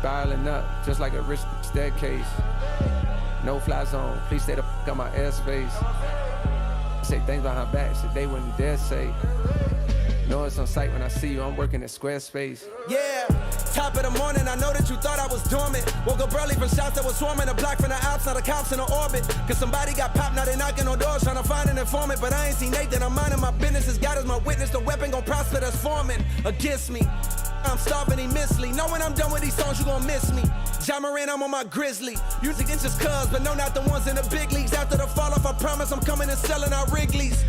spiraling up, just like a rich staircase. No fly zone, please stay the f out my airspace. Say things behind back, shit they wouldn't dare say. Know it's on sight when I see you, I'm working at Squarespace. Yeah, top of the morning, I know that you thought I was dormant. Woke up early from shots that was swarming. A block from the Alps, now the cops in the orbit. Cause somebody got popped, now they knocking on doors, trying to find an informant. But I ain't seen Nathan, I'm minding my business. As God is my witness, the weapon gon' prosper that's forming against me. I'm starving immensely. Know when I'm done with these songs, you gon' miss me. John Moran, I'm on my grizzly. Usually it's just cuz, but no, not the ones in the big leagues. After the fall off, I promise I'm coming and selling out Wrigley's.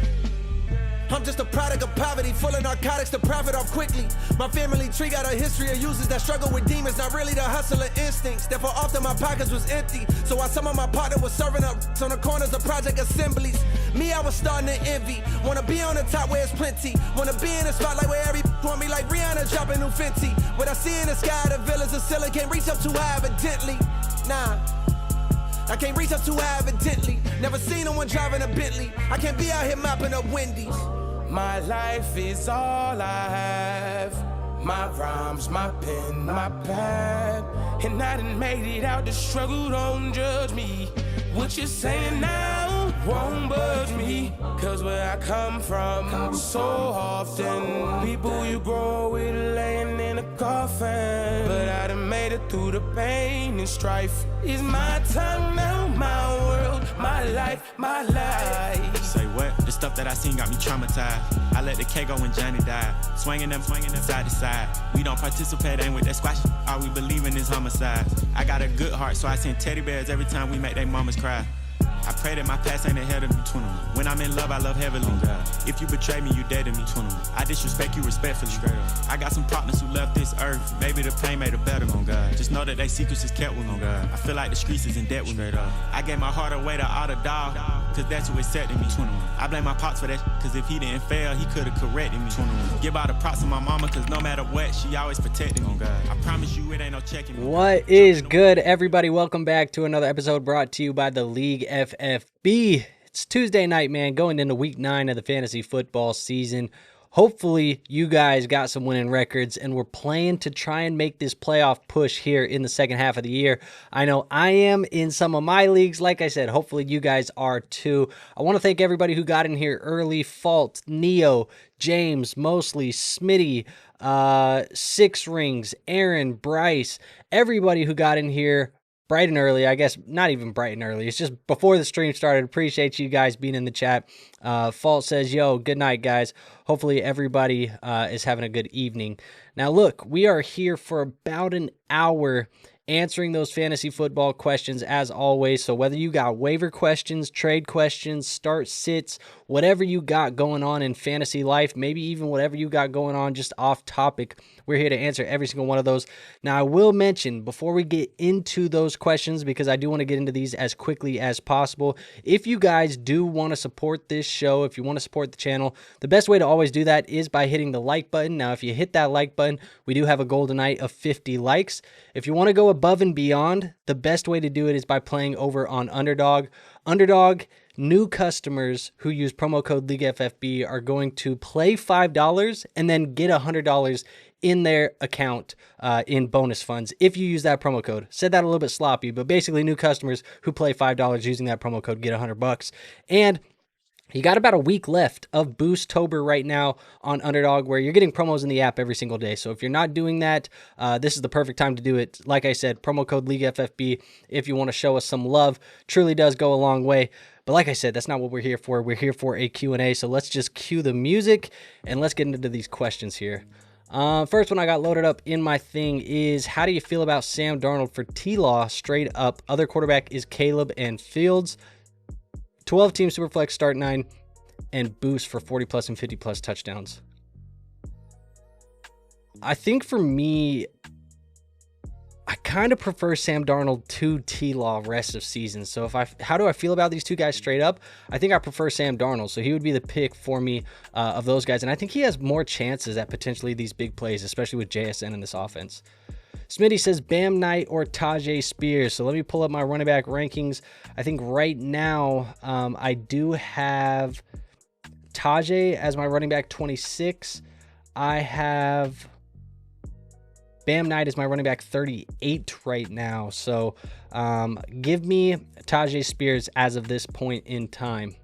I'm just a product of poverty, full of narcotics to profit off quickly. My family tree got a history of users that struggle with demons, not really the hustler instincts. Therefore, often my pockets was empty. So while some of my partner was serving up on the corners of project assemblies, me, I was starting to envy. Wanna be on the top where it's plenty. Wanna be in the spotlight where every want me like Rihanna dropping new Fenty. What I see in the sky, the villas of ceiling can't reach up too high, evidently. Nah. I can't reach up too high, evidently. Never seen no one driving a Bentley. I can't be out here mopping up Wendy's. My life is all I have. My rhymes, my pen, my pad. And I done made it out the struggle, don't judge me. What you're saying now won't budge me. Cause where I come from, so often people you grow with laying in a coffin. But I done made it through the pain and strife. It's my time now, my world, my life, my life. Say what? The stuff that I seen got me traumatized. I let the K go when Johnny died. Swinging them side to side. We don't participate, ain't with that squash. All we believe in is homicide. I got a good heart, so I send teddy bears every time we make they mamas cry. I pray that my past ain't ahead of me, 21. When I'm in love, I love heavily. If you betray me, you dead to me, 21. I disrespect you respectfully. Straight up. I got some partners who left this earth. Maybe the pain made it better, on God. Just know that they secrets is kept with me, God. I feel like the streets is in debt with me. I gave my heart away to all the dog, cause that's who accepted me, 21. I blame my pops for that, cause if he didn't fail, he could've corrected me, 21. Give all the props to my mama, cause no matter what, she always protected me, God. I promise you it ain't no checking me. What is good, everybody? Welcome back to another episode brought to you by the League FFB. It's Tuesday night, man, going into week 9 of the fantasy football season. Hopefully you guys got some winning records and we're playing to try and make this playoff push here in the second half of the year. I know I am in some of my leagues. Like I said, hopefully you guys are too. I want to thank everybody who got in here early. Fault, Neo, James, Mostly, Smitty, Six Rings, Aaron, Bryce, everybody who got in here bright and early. I guess not even bright and early. It's just before the stream started. Appreciate you guys being in the chat. Fault says, yo, good night, guys. Hopefully everybody is having a good evening. Now, look, we are here for about an hour answering those fantasy football questions as always. So whether you got waiver questions, trade questions, start sits, whatever you got going on in fantasy life, maybe even whatever you got going on just off topic, we're here to answer every single one of those. Now, I will mention before we get into those questions, because I do want to get into these as quickly as possible, if you guys do want to support this show, if you want to support the channel, the best way to always do that is by hitting the like button. Now, if you hit that like button, we do have a goal tonight of 50 likes. If you want to go above and beyond, the best way to do it is by playing over on Underdog. Underdog, new customers who use promo code LeagueFFB are going to play $5 and then get $100 in their account in bonus funds if you use that promo code. Said that a little bit sloppy, but basically new customers who play $5 using that promo code get $100. And you got about a week left of Boosttober right now on Underdog, where you're getting promos in the app every single day. So if you're not doing that, this is the perfect time to do it. Like I said, promo code LeagueFFB if you want to show us some love. Truly does go a long way. But like I said, that's not what we're here for. We're here for a Q&A. So let's just cue the music and let's get into these questions here. First one I got loaded up in my thing is, how do you feel about Sam Darnold for T-Law straight up? Other quarterback is Caleb and Fields. 12-team Superflex start 9 and boost for 40+ and 50+ touchdowns. I think for me, I kind of prefer Sam Darnold to T-Law rest of season. So how do I feel about these two guys straight up? I think I prefer Sam Darnold. So he would be the pick for me of those guys. And I think he has more chances at potentially these big plays, especially with JSN in this offense. Smitty says Bam Knight or Tajay Spears. So let me pull up my running back rankings. I think right now I do have Tajay as my running back 26. I have Bam Knight is my running back 38 right now. So give me Tajay Spears as of this point in time.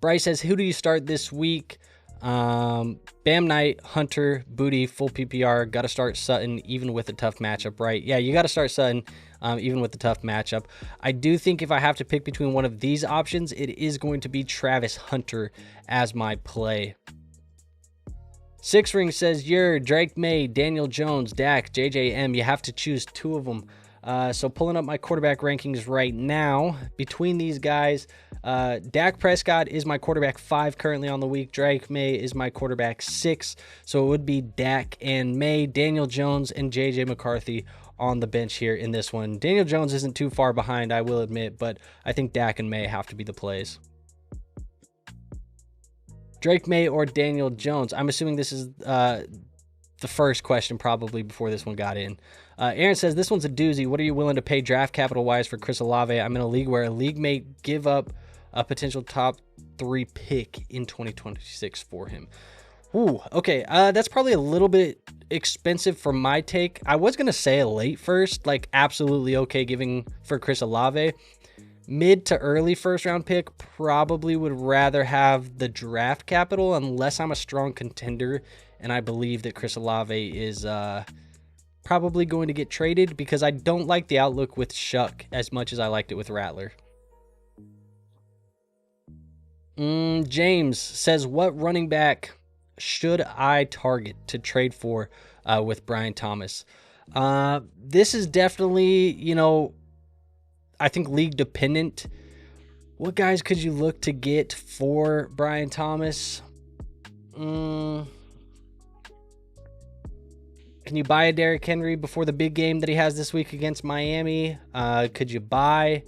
Bryce says, who do you start this week? Bam Knight, Hunter, Booty, full PPR. Got to start Sutton even with a tough matchup, right? Yeah, you got to start Sutton even with the tough matchup. I do think if I have to pick between one of these options, it is going to be Travis Hunter as my play. Six Ring says, you're Drake May, Daniel Jones, Dak, JJM. You have to choose two of them. So pulling up my quarterback rankings right now, between these guys, Dak Prescott is my quarterback 5 currently on the week. Drake May is my quarterback 6. So it would be Dak and May, Daniel Jones, and JJ McCarthy on the bench here in this one. Daniel Jones isn't too far behind, I will admit, but I think Dak and May have to be the plays. Drake May or Daniel Jones? I'm assuming this is the first question probably before this one got in. Aaron says, this one's a doozy. What are you willing to pay draft capital-wise for Chris Olave? I'm in a league where a league may give up a potential top 3 pick in 2026 for him. Ooh, okay. That's probably a little bit expensive for my take. I was going to say a late first, like absolutely okay giving for Chris Olave. Mid to early first-round pick, probably would rather have the draft capital unless I'm a strong contender and I believe that Chris Olave is probably going to get traded, because I don't like the outlook with Shuck as much as I liked it with Rattler. James says, what running back should I target to trade for with Brian Thomas? This is definitely, I think league dependent. What guys could you look to get for Brian Thomas? Can you buy a Derrick Henry before the big game that he has this week against Miami? Could you buy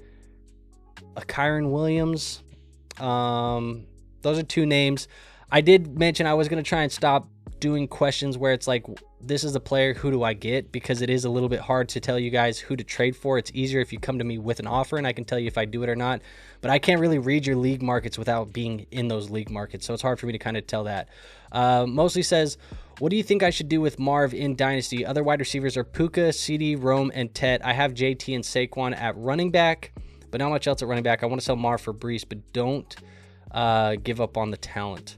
a Kyron Williams? Those are 2 names. I did mention I was going to try and stop doing questions where it's like, this is the player, who do I get? Because it is a little bit hard to tell you guys who to trade for. It's easier if you come to me with an offer and I can tell you if I do it or not. But I can't really read your league markets without being in those league markets. So it's hard for me to kind of tell that. Mostly says, what do you think I should do with Marv in Dynasty? Other wide receivers are Puka, CD, Rome, and Tet. I have JT and Saquon at running back, but not much else at running back. I want to sell Marv for Brees, but don't give up on the talent.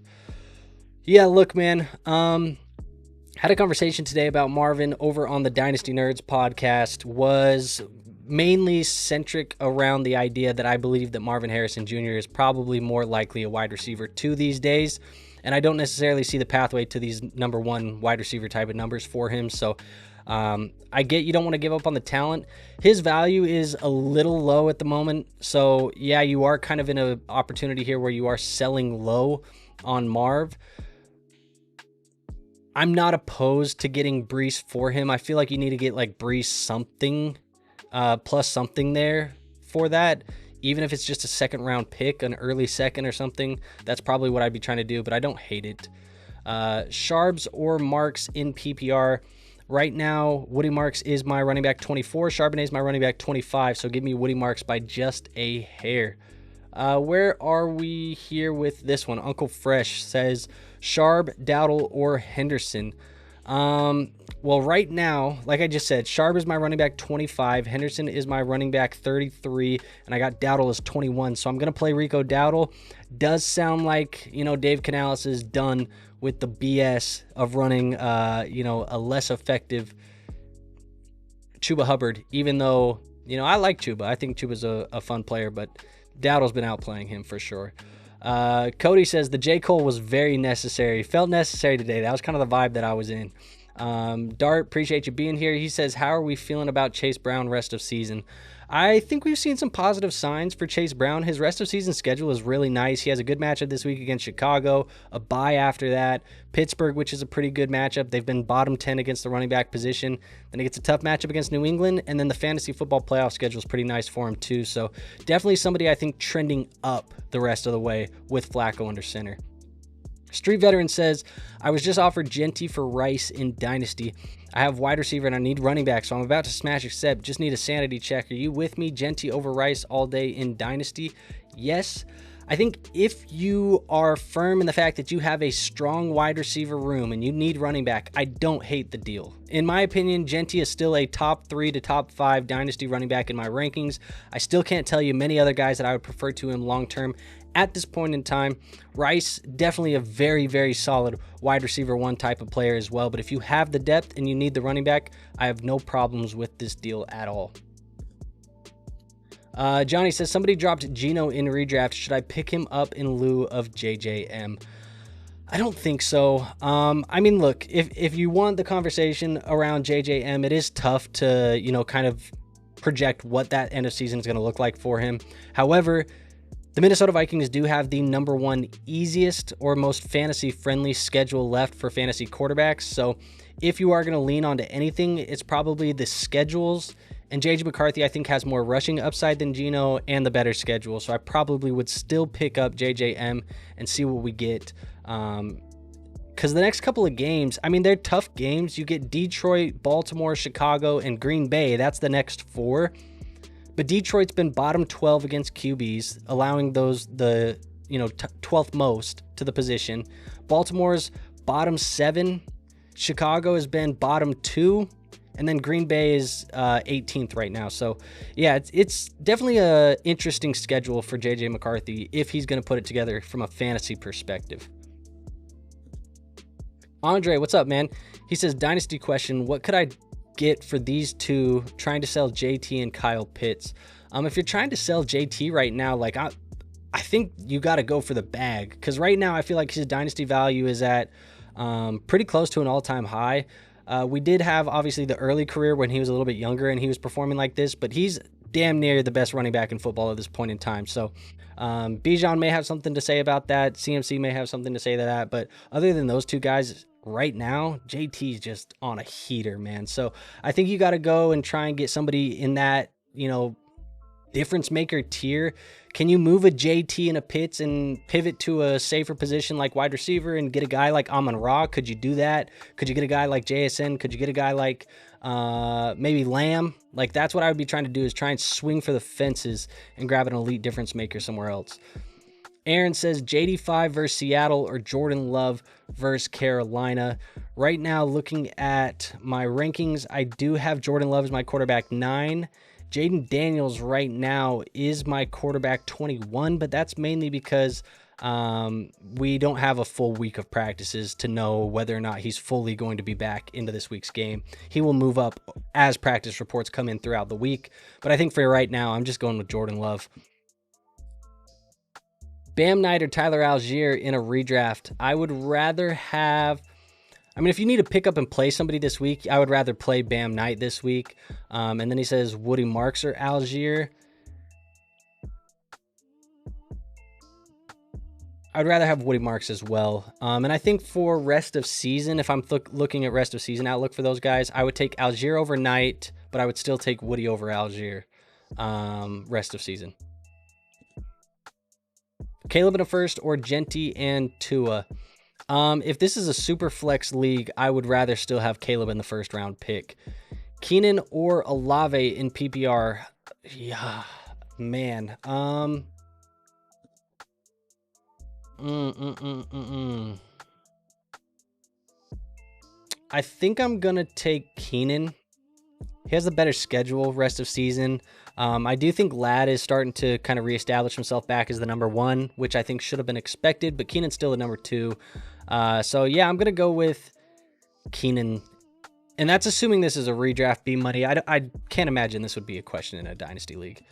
Yeah, look, man. Had a conversation today about Marvin over on the Dynasty Nerds podcast. Was mainly centric around the idea that I believe that Marvin Harrison Jr. is probably more likely a wide receiver 2 these days. And I don't necessarily see the pathway to these number 1 wide receiver type of numbers for him. So I get you don't want to give up on the talent. His value is a little low at the moment. So yeah, you are kind of in an opportunity here where you are selling low on Marv. I'm not opposed to getting Brees for him. I feel like you need to get like Brees something plus something there for that. Even if it's just a 2nd round pick, an early 2nd or something, that's probably what I'd be trying to do, but I don't hate it. Sharbs or Marks in PPR. Right now, Woody Marks is my running back 24. Charbonnet is my running back 25, so give me Woody Marks by just a hair. Where are we here with this one? Uncle Fresh says Sharb, Dowdle, or Henderson. Well, right now, like I just said, Sharb is my running back 25. Henderson is my running back 33. And I got Dowdle as 21. So I'm going to play Rico Dowdle. Does sound like, Dave Canales is done with the BS of running, a less effective Chuba Hubbard. Even though, I like Chuba. I think Chuba's a fun player, but Dowdle's been outplaying him for sure. Cody says the J. Cole was very necessary. Felt necessary today. That was kind of the vibe that I was in. Dart, appreciate you being here. He says, how are we feeling about Chase Brown rest of season? I think we've seen some positive signs for Chase Brown. His rest of season schedule is really nice. He has a good matchup this week against Chicago, a bye after that. Pittsburgh, which is a pretty good matchup. They've been bottom 10 against the running back position. Then he gets a tough matchup against New England, and then the fantasy football playoff schedule is pretty nice for him too. So definitely somebody I think trending up the rest of the way with Flacco under center. Street Veteran says, I was just offered Genty for Rice in Dynasty. I have wide receiver and I need running back, so I'm about to smash accept. Just need a sanity check. Are you with me? Genty over Rice all day in Dynasty? Yes. I think if you are firm in the fact that you have a strong wide receiver room and you need running back, I don't hate the deal. In my opinion, Genty is still a top 3 to top 5 dynasty running back in my rankings. I still can't tell you many other guys that I would prefer to him long term at this point in time. Rice, definitely a very, very solid wide receiver 1 type of player as well. But if you have the depth and you need the running back, I have no problems with this deal at all. Johnny says, somebody dropped Geno in redraft. Should I pick him up in lieu of JJM? I don't think so. I mean, look, if you want the conversation around JJM, it is tough to, kind of project what that end of season is going to look like for him. However, the Minnesota Vikings do have the number 1 easiest or most fantasy-friendly schedule left for fantasy quarterbacks. So if you are going to lean onto anything, it's probably the schedules. And J.J. McCarthy, I think, has more rushing upside than Geno and the better schedule. So I probably would still pick up JJM and see what we get. Because the next couple of games, I mean, they're tough games. You get Detroit, Baltimore, Chicago, and Green Bay. That's the next 4. But Detroit's been bottom 12 against QBs, allowing those the 12th most to the position. Baltimore's bottom 7. Chicago has been bottom 2. And then Green Bay is 18th right now. So, yeah, it's definitely a interesting schedule for J.J. McCarthy if he's going to put it together from a fantasy perspective. Andre, what's up, man? He says, dynasty question, what could I get for these two trying to sell JT and Kyle Pitts? If you're trying to sell JT right now, like I think you got to go for the bag, because right now I feel like his dynasty value is at pretty close to an all-time high. We did have, obviously, the early career when he was a little bit younger and he was performing like this, but he's damn near the best running back in football at this point in time. So Bijan may have something to say about that. CMC may have something to say to that. But other than those two guys right now, JT's just on a heater, man. So I think you got to go and try and get somebody in that, difference maker tier. Can you move a JT and a Pitts and pivot to a safer position like wide receiver and get a guy like Amon-Ra? Could you do that? Could you get a guy like JSN? Could you get a guy like maybe Lamb? Like, that's what I would be trying to do, is try and swing for the fences and grab an elite difference maker somewhere else. Aaron says JD5 versus Seattle or Jordan Love versus Carolina. Right now, looking at my rankings, I do have Jordan Love as my quarterback 9. Jaden Daniels right now is my quarterback 21, but that's mainly because we don't have a full week of practices to know whether or not he's fully going to be back into this week's game. He will move up as practice reports come in throughout the week, but I think for right now, I'm just going with Jordan Love. Bam Knight or Tyler Algier in a redraft. I would rather have... if you need to pick up and play somebody this week, I would rather play Bam Knight this week. And then he says Woody Marks or Algier. I'd rather have Woody Marks as well. And I think for rest of season, if I'm looking at rest of season outlook for those guys, I would take Algier over Knight, but I would still take Woody over Algier rest of season. Caleb in a first or Genty and Tua. If this is a super flex league, I would rather still have Caleb in the first round pick. Keenan or Olave in PPR. Yeah, man. I think I'm going to take Keenan. He has a better schedule rest of season. I do think Ladd is starting to kind of reestablish himself back as the number 1, which I think should have been expected, but Keenan's still the number 2. So yeah, I'm going to go with Keenan. And that's assuming this is a redraft B money. I can't imagine this would be a question in a dynasty league.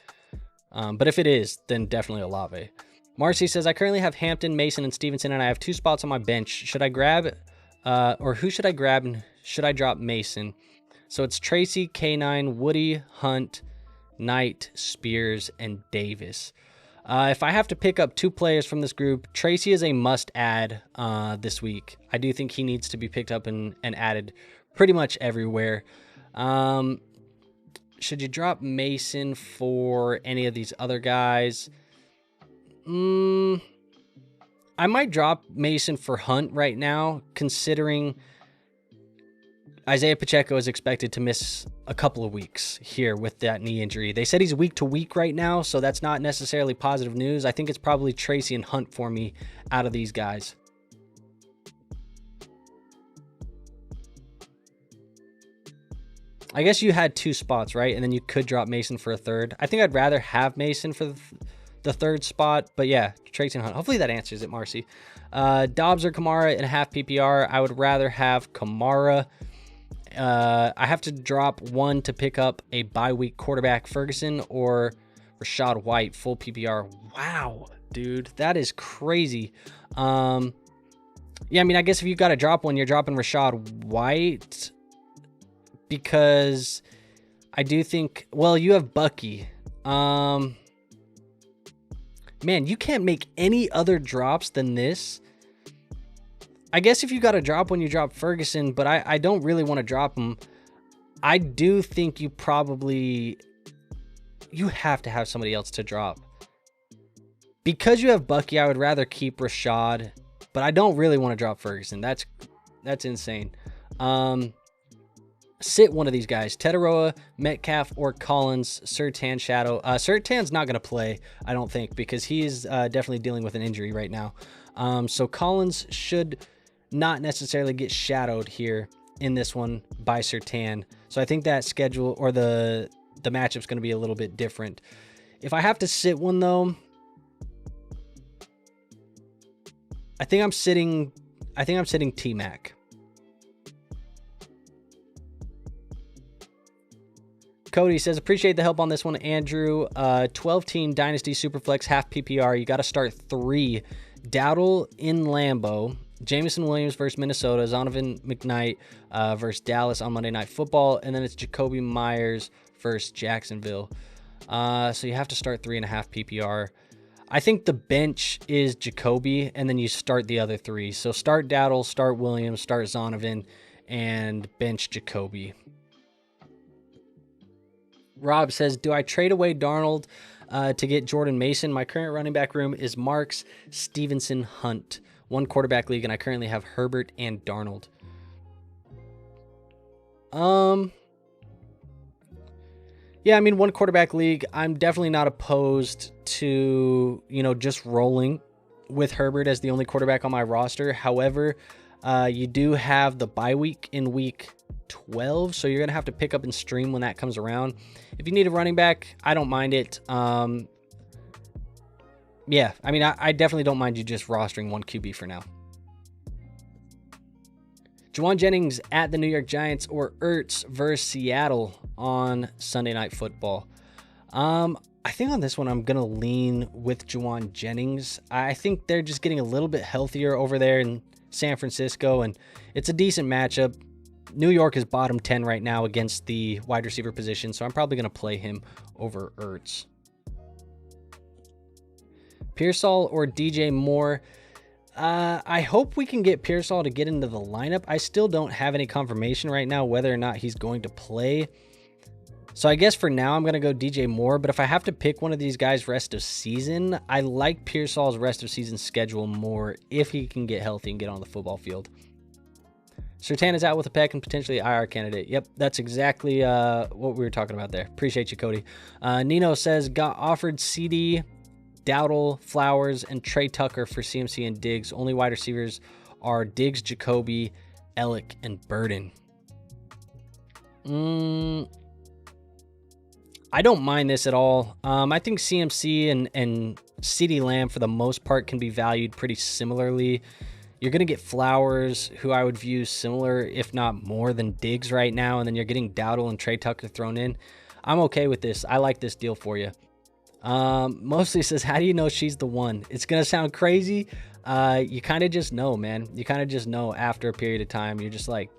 But if it is, then definitely Olave. Marcy says, I currently have Hampton, Mason, and Stevenson, and I have 2 spots on my bench. Should I grab, or who should I grab, and should I drop Mason? So it's Tracy, K9, Woody, Hunt, Knight, Spears, and Davis. If I have to pick up 2 players from this group, Tracy is a must-add this week. I do think he needs to be picked up and added pretty much everywhere. Should you drop Mason for any of these other guys? I might drop Mason for Hunt right now, considering Isaiah Pacheco is expected to miss a couple of weeks here with that knee injury. They said he's week to week right now, so that's not necessarily positive news. I think it's probably Tracy and Hunt for me out of these guys. I guess you had 2 spots, right? And then you could drop Mason for a third. I think I'd rather have Mason for the third spot, but yeah, Tracy and Hunt. Hopefully that answers it, Marcy. Dobbs or Kamara in a half PPR. I would rather have Kamara. I have to drop one to pick up a bye week quarterback, Ferguson or Rashad White, full PPR. Wow, dude, that is crazy. Yeah, I mean, I guess if you got to drop one, you're dropping Rashad White, because I do think, well, you have Bucky. Man, you can't make any other drops than this. I guess if you got to drop one, you drop Ferguson, but I don't really want to drop him. I do think you have to have somebody else to drop. Because you have Bucky, I would rather keep Rashad, but I don't really want to drop Ferguson. That's insane. Sit one of these guys, Tetaroa, Metcalf, or Collins, Surtain, Shadow. Surtain's not going to play, I don't think, because he's definitely dealing with an injury right now. So Collins should not necessarily get shadowed here in this one by Surtain. So I think that schedule or the matchup's going to be a little bit different. If I have to sit one, though, I think I'm sitting T-Mac. Cody says, appreciate the help on this one, Andrew. 12-team Dynasty Superflex half PPR. You got to start 3. Dowdle in Lambeau. Jameson Williams versus Minnesota. Zonovan McKnight versus Dallas on Monday Night Football. And then it's Jacoby Myers versus Jacksonville. So you have to start 3.5 PPR. I think the bench is Jacoby, and then you start the other 3. So start Dowdle, start Williams, start Zonovan, and bench Jacoby. Rob says, do I trade away Darnold to get Jordan Mason? My current running back room is Marks, Stevenson, Hunt. 1 quarterback league, and I currently have Herbert and Darnold. Yeah, I mean, 1 quarterback league, I'm definitely not opposed to, just rolling with Herbert as the only quarterback on my roster. However, you do have the bye week in week 12, so you're going to have to pick up and stream when that comes around. If you need a running back, I don't mind it. Yeah, I mean, I definitely don't mind you just rostering 1 QB for now. Juwan Jennings at the New York Giants or Ertz versus Seattle on Sunday Night Football. I think on this one, I'm going to lean with Juwan Jennings. I think they're just getting a little bit healthier over there in San Francisco, and it's a decent matchup. New York is bottom 10 right now against the wide receiver position, so I'm probably going to play him over Ertz. Pearsall or DJ Moore. I hope we can get Pearsall to get into the lineup. I still don't have any confirmation right now whether or not he's going to play. So I guess for now I'm going to go DJ Moore, but if I have to pick one of these guys rest of season, I like Pearsall's rest of season schedule more if he can get healthy and get on the football field. Surtain is out with a pec and potentially IR candidate. Yep, that's exactly what we were talking about there. Appreciate you, Cody. Nino says, got offered CD, Dowdle, Flowers, and Trey Tucker for CMC and Diggs. Only wide receivers are Diggs, Jacoby, Ellick, and Burden. I don't mind this at all. I think CMC and CeeDee Lamb, for the most part, can be valued pretty similarly. You're going to get Flowers, who I would view similar, if not more, than Diggs right now, and then you're getting Dowdle and Trey Tucker thrown in. I'm okay with this. I like this deal for you. Mostly says, how do you know she's the one? It's going to sound crazy. You kind of just know, man. You kind of just know after a period of time. You're just like,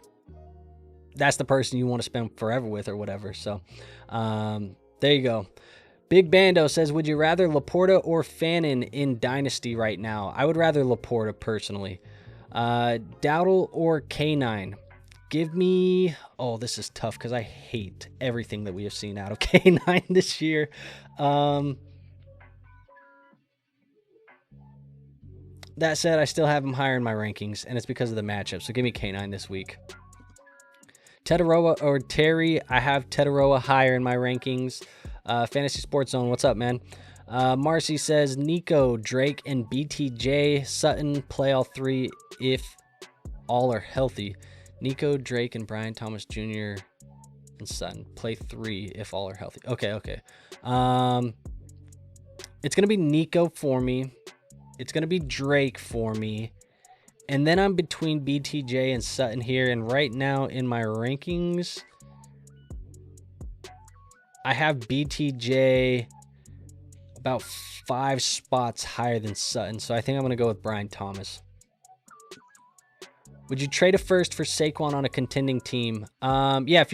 that's the person you want to spend forever with or whatever. So there you go. Big Bando says, would you rather Laporta or Fannin in Dynasty right now? I would rather Laporta personally. Dowdle or K9? Give me... Oh, this is tough because I hate everything that we have seen out of K9 this year. That said, I still have him higher in my rankings, and it's because of the matchup. So give me K9 this week. Tetaroa or Terry? I have Tetaroa higher in my rankings. Fantasy Sports Zone, what's up, man? Marcy says Nico, Drake, and BTJ. Sutton play all three if all are healthy. Nico, Drake, and Brian Thomas Jr. and Sutton play 3 if all are healthy. Okay. It's going to be Nico for me. It's going to be Drake for me. And then I'm between BTJ and Sutton here. And right now in my rankings, I have BTJ about 5 spots higher than Sutton. So I think I'm going to go with Brian Thomas. Would you trade a first for Saquon on a contending team? Yeah,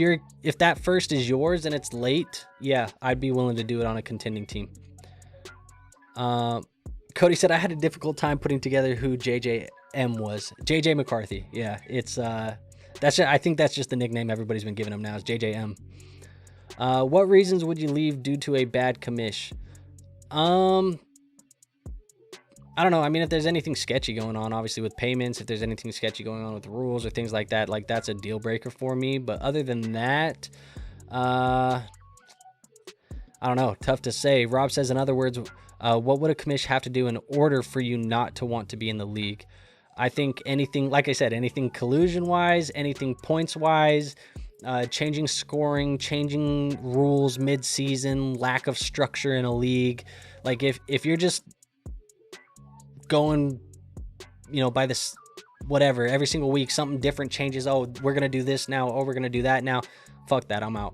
if that first is yours and it's late, yeah, I'd be willing to do it on a contending team. Cody said I had a difficult time putting together who JJM was. JJ McCarthy. Yeah, it's I think that's just the nickname everybody's been giving him now is JJM. What reasons would you leave due to a bad commish? I don't know. I mean, if there's anything sketchy going on, obviously with payments, if there's anything sketchy going on with rules or things like that, like that's a deal breaker for me. But other than that, I don't know. Tough to say. Rob says, in other words, what would a commish have to do in order for you not to want to be in the league? I think anything, like I said, anything collusion-wise, anything points-wise, changing scoring, changing rules mid-season, lack of structure in a league. Like if you're just going, by this, whatever, every single week, something different changes. Oh, we're going to do this now. Oh, we're going to do that now. Fuck that. I'm out.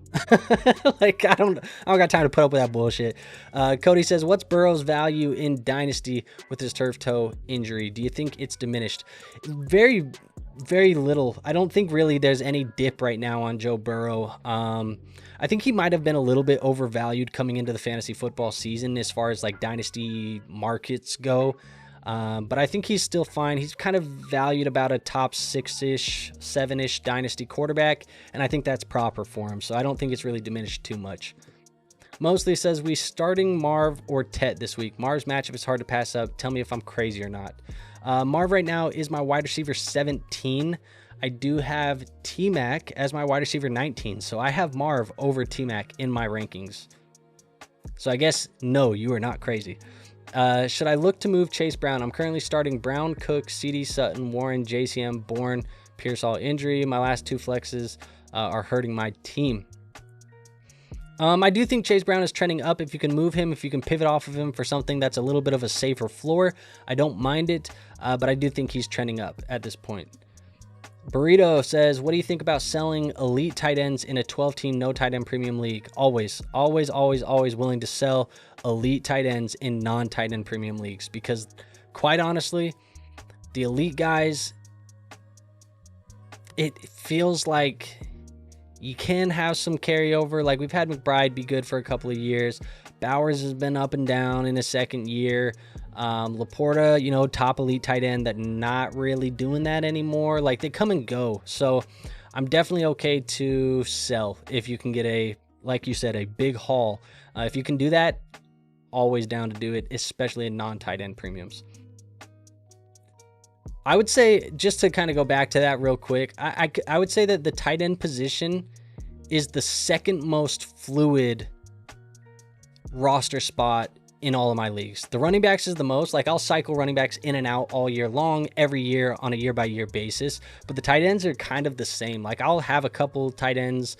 Like, I don't got time to put up with that bullshit. Cody says, what's Burrow's value in Dynasty with his turf toe injury? Do you think it's diminished? Very, very little. I don't think really there's any dip right now on Joe Burrow. I think he might have been a little bit overvalued coming into the fantasy football season as far as like Dynasty markets go. But I think he's still fine. He's kind of valued about a top 6-ish, 7-ish Dynasty quarterback, and I think that's proper for him. So I don't think it's really diminished too much. Mostly says, we starting Marv or Tet this week? Marv's matchup is hard to pass up. Tell me if I'm crazy or not. Marv right now is my wide receiver 17. I do have T-Mac as my wide receiver 19. So I have Marv over T-Mac in my rankings. So I guess, no, you are not crazy. Should I look to move Chase Brown? I'm currently starting Brown, Cook, CD, Sutton, Warren, JCM, Bourne, Pierce all injury. My last 2 flexes are hurting my team. I do think Chase Brown is trending up. If you can move him, if you can pivot off of him for something that's a little bit of a safer floor, I don't mind it, but I do think he's trending up at this point. Burrito says, what do you think about selling elite tight ends in a 12-team no tight end premium league? Always willing to sell elite tight ends in non-tight end premium leagues, because quite honestly, the elite guys, it feels like you can have some carryover. Like we've had McBride be good for a couple of years. Bowers has been up and down in his second year. Laporta, top elite tight end, that not really doing that anymore. Like they come and go. So I'm definitely okay to sell if you can get like you said, a big haul. If you can do that, always down to do it, especially in non-tight end premiums. I would say, just to kind of go back to that real quick, I would say that the tight end position is the second most fluid roster spot in all of my leagues. The running backs is the most. Like I'll cycle running backs in and out all year long, every year on a year-by-year basis. But the tight ends are kind of the same. Like I'll have a couple tight ends.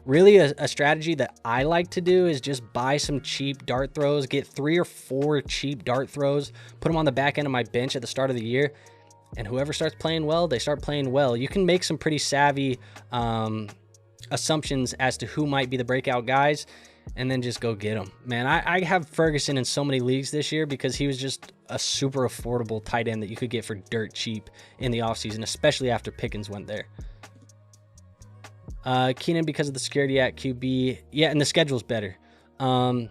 Really a strategy that I like to do is just buy some cheap dart throws, get 3 or 4 cheap dart throws, put them on the back end of my bench at the start of the year, and whoever starts playing well, they start playing well. You can make some pretty savvy assumptions as to who might be the breakout guys, and then just go get them. Man, I have Ferguson in so many leagues this year because he was just a super affordable tight end that you could get for dirt cheap in the offseason, especially after Pickens went there. Keenan, because of the security at QB. Yeah, and the schedule's better. One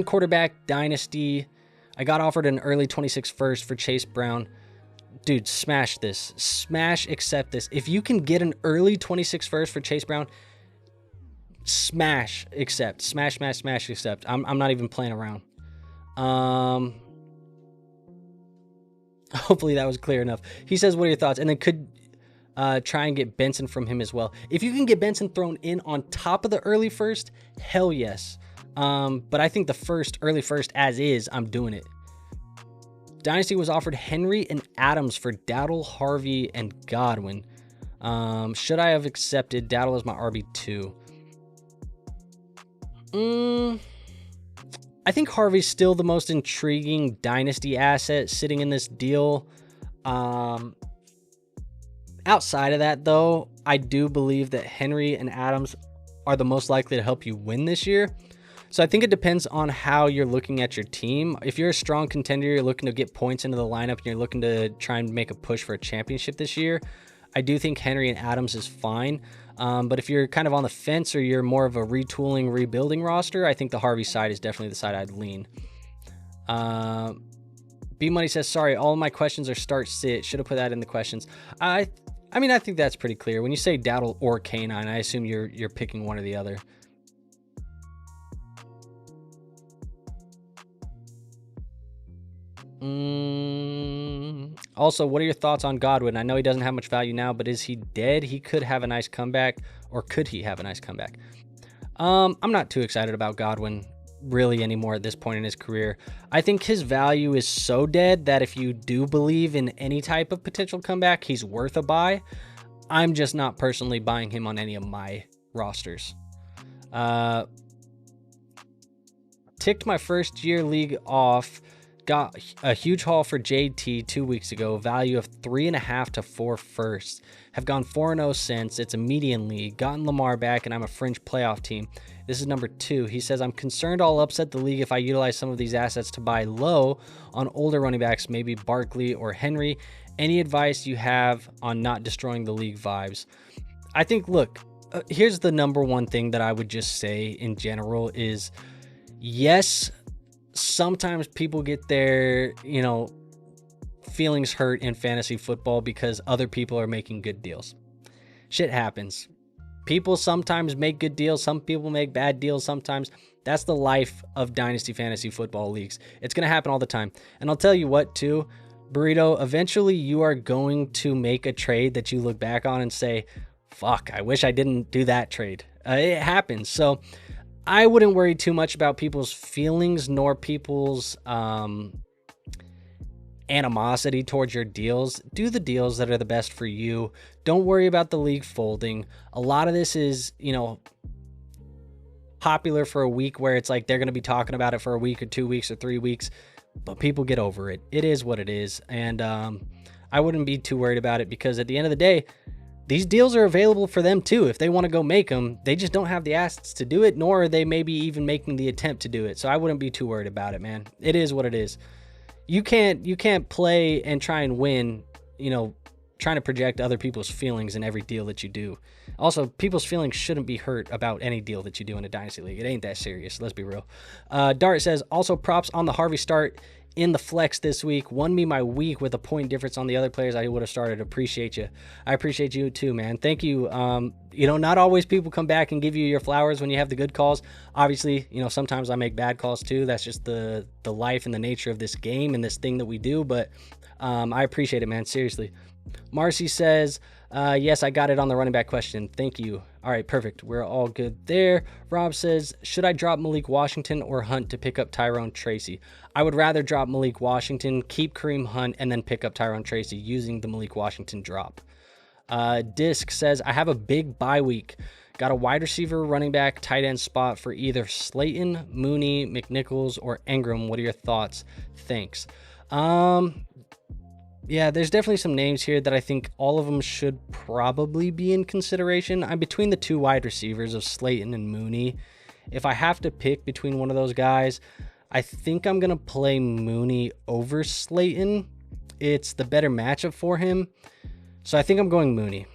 quarterback dynasty. I got offered an early 26 first for Chase Brown. Dude, smash this. Smash, accept this. If you can get an early 26 first for Chase Brown, smash, accept. Smash, accept. I'm not even playing around. Hopefully that was clear enough. He says, what are your thoughts? And then try and get Benson from him as well. If you can get Benson thrown in on top of the early first, hell yes. But I think the early first as is, I'm doing it. Dynasty was offered Henry and Adams for Dowdle, Harvey, and Godwin. Should I have accepted? Dowdle as my RB2. I think Harvey's still the most intriguing Dynasty asset sitting in this deal. Outside of that, though, I do believe that Henry and Adams are the most likely to help you win this year. So I think it depends on how you're looking at your team. If you're a strong contender, you're looking to get points into the lineup, and you're looking to try and make a push for a championship this year, I do think Henry and Adams is fine. But if you're kind of on the fence or you're more of a retooling, rebuilding roster, I think the Harvey side is definitely the side I'd lean. B-Money says, sorry, all of my questions are start-sit. Should have put that in the questions. I mean, I think that's pretty clear. When you say Dowdle or Canine, I assume you're picking one or the other. Also, what are your thoughts on Godwin? I know he doesn't have much value now, but is he dead? He could have a nice comeback, or could he have a nice comeback? I'm not too excited about Godwin really anymore at this point in his career. I think his value is so dead that if you do believe in any type of potential comeback, he's worth a buy. I'm just not personally buying him on any of my rosters. Ticked my first year league off. Got a huge haul for JT 2 weeks ago, value of 3.5 to 4 firsts. Have gone 4-0 since. It's a median league. Gotten Lamar back, and I'm a fringe playoff team. This is number 2. He says, I'm concerned I'll upset the league if I utilize some of these assets to buy low on older running backs, maybe Barkley or Henry. Any advice you have on not destroying the league vibes? I think, look, here's the number one thing that I would just say in general is, yes, sometimes people get their, feelings hurt in fantasy football because other people are making good deals. Shit happens. People sometimes make good deals. Some people make bad deals sometimes. That's the life of Dynasty Fantasy Football leagues. It's going to happen all the time. And I'll tell you what, too, Burrito, eventually you are going to make a trade that you look back on and say, fuck, I wish I didn't do that trade. It happens. So I wouldn't worry too much about people's feelings nor people's animosity towards your deals. Do the deals that are the best for you. Don't worry about the league folding. A lot of this is, popular for a week where it's like they're going to be talking about it for a week or 2 weeks or 3 weeks, but people get over it. It is what it is. And I wouldn't be too worried about it because at the end of the day, these deals are available for them too. If they want to go make them, they just don't have the assets to do it, nor are they maybe even making the attempt to do it. So I wouldn't be too worried about it, man. It is what it is. You can't play and try and win, trying to project other people's feelings in every deal that you do. Also, people's feelings shouldn't be hurt about any deal that you do in a Dynasty League. It ain't that serious. Let's be real. Dart says, also props on the Harvey start in the flex this week. Won me my week with a point difference on the other players I would have started. Appreciate you. I appreciate you too, man. Thank you. Not always people come back and give you your flowers when you have the good calls. Obviously, sometimes I make bad calls too. That's just the life and the nature of this game and this thing that we do. But I appreciate it, man. Seriously. Marcy says, yes, I got it on the running back question. Thank you. All right, perfect. We're all good there. Rob says, should I drop Malik Washington or Hunt to pick up Tyrone Tracy? I would rather drop Malik Washington, keep Kareem Hunt, and then pick up Tyrone Tracy using the Malik Washington drop. Disc says, I have a big bye week. Got a wide receiver, running back, tight end spot for either Slayton, Mooney, McNichols, or Ingram. What are your thoughts? Thanks. Yeah, there's definitely some names here that I think all of them should probably be in consideration. I'm between the two wide receivers of Slayton and Mooney. If I have to pick between one of those guys, I think I'm going to play Mooney over Slayton. It's the better matchup for him. So I think I'm going Mooney.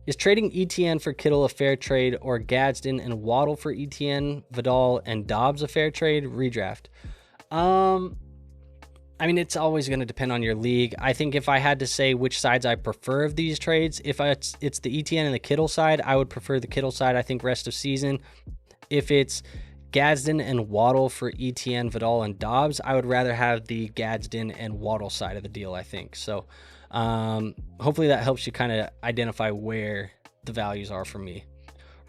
Is trading ETN for Kittle a fair trade, or Gadsden and Waddle for ETN, Vidal, and Dobbs a fair trade? Redraft. It's always going to depend on your league. I think if I had to say which sides I prefer of these trades, if it's the ETN and the Kittle side, I would prefer the Kittle side, I think, rest of season. If it's Gadsden and Waddle for ETN, Vidal, and Dobbs. I would rather have the Gadsden and Waddle side of the deal, I think. So hopefully that helps you kind of identify where the values are for me.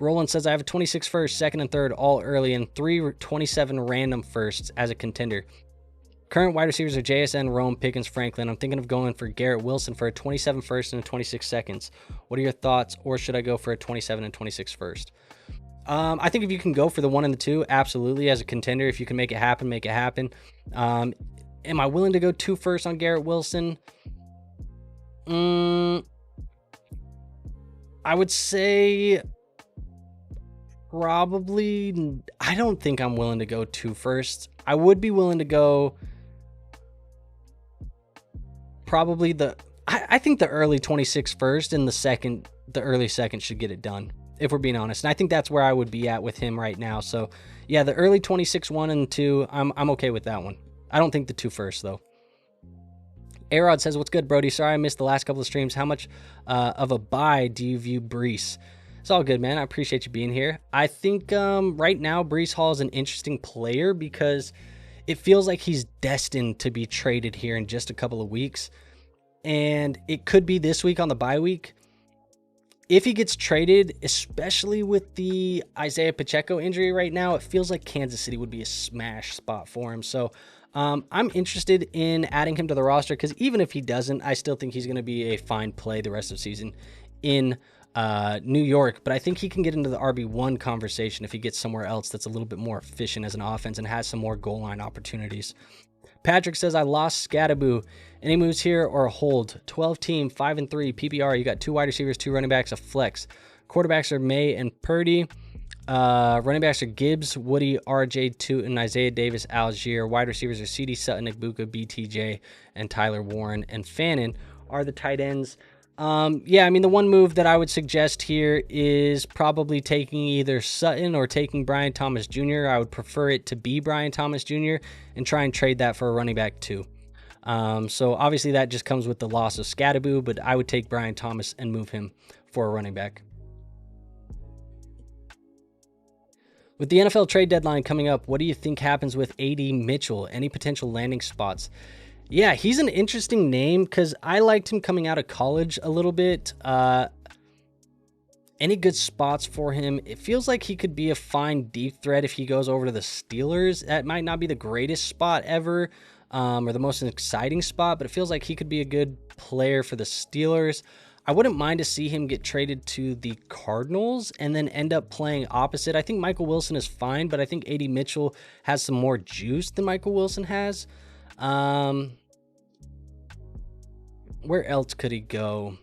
Roland says, I have a 26 first, second, and third all early, and 3 27 random firsts as a contender. Current wide receivers are JSN, Rome, Pickens, Franklin. I'm thinking of going for Garrett Wilson for a 27 first and a 26 seconds. What are your thoughts, or should I go for a 27 and 26 first? I think if you can go for the 1 and the 2, absolutely, as a contender. If you can make it happen, make it happen. Am I willing to go 2 first on Garrett Wilson? I would say probably. I don't think I'm willing to go 2 first. I would be willing to go probably I think the early 26 first and the early second should get it done, if we're being honest. And I think that's where I would be at with him right now. So yeah, the early 26 1 and 2, I'm okay with that one. I don't think the 2 first though. Arod says, what's good, Brody? Sorry I missed the last couple of streams. How much of a buy do you view Breece? It's all good, man. I appreciate you being here. I think right now Breece Hall is an interesting player because it feels like he's destined to be traded here in just a couple of weeks. And it could be this week on the bye week. If he gets traded, especially with the Isaiah Pacheco injury right now, it feels like Kansas City would be a smash spot for him. So I'm interested in adding him to the roster because even if he doesn't, I still think he's going to be a fine play the rest of the season in New York. But I think he can get into the RB1 conversation if he gets somewhere else that's a little bit more efficient as an offense and has some more goal line opportunities. Patrick says, I lost Scattaboo. Any moves here or a hold? 12 team, 5-3 PPR. You got 2 wide receivers, 2 running backs, a flex. Quarterbacks are May and Purdy. Running backs are Gibbs, Woody, RJ, Tootin, Isaiah Davis, Algier. Wide receivers are CD, Sutton, Igbuka, BTJ, and Tyler Warren. And Fannin are the tight ends. Yeah, I mean, the one move that I would suggest here is probably taking either Sutton or taking Bryant Thomas Jr. I would prefer it to be Bryant Thomas Jr. and try and trade that for a running back too. So obviously that just comes with the loss of Scattaboo, but I would take Bryant Thomas and move him for a running back. With the NFL trade deadline coming up, what do you think happens with AD Mitchell? Any potential landing spots? Yeah, he's an interesting name because I liked him coming out of college a little bit. Any good spots for him? It feels like he could be a fine deep threat if he goes over to the Steelers. That might not be the greatest spot ever or the most exciting spot, but it feels like he could be a good player for the Steelers. I wouldn't mind to see him get traded to the Cardinals and then end up playing opposite. I think Michael Wilson is fine, but I think AD Mitchell has some more juice than Michael Wilson has. Where else could he go?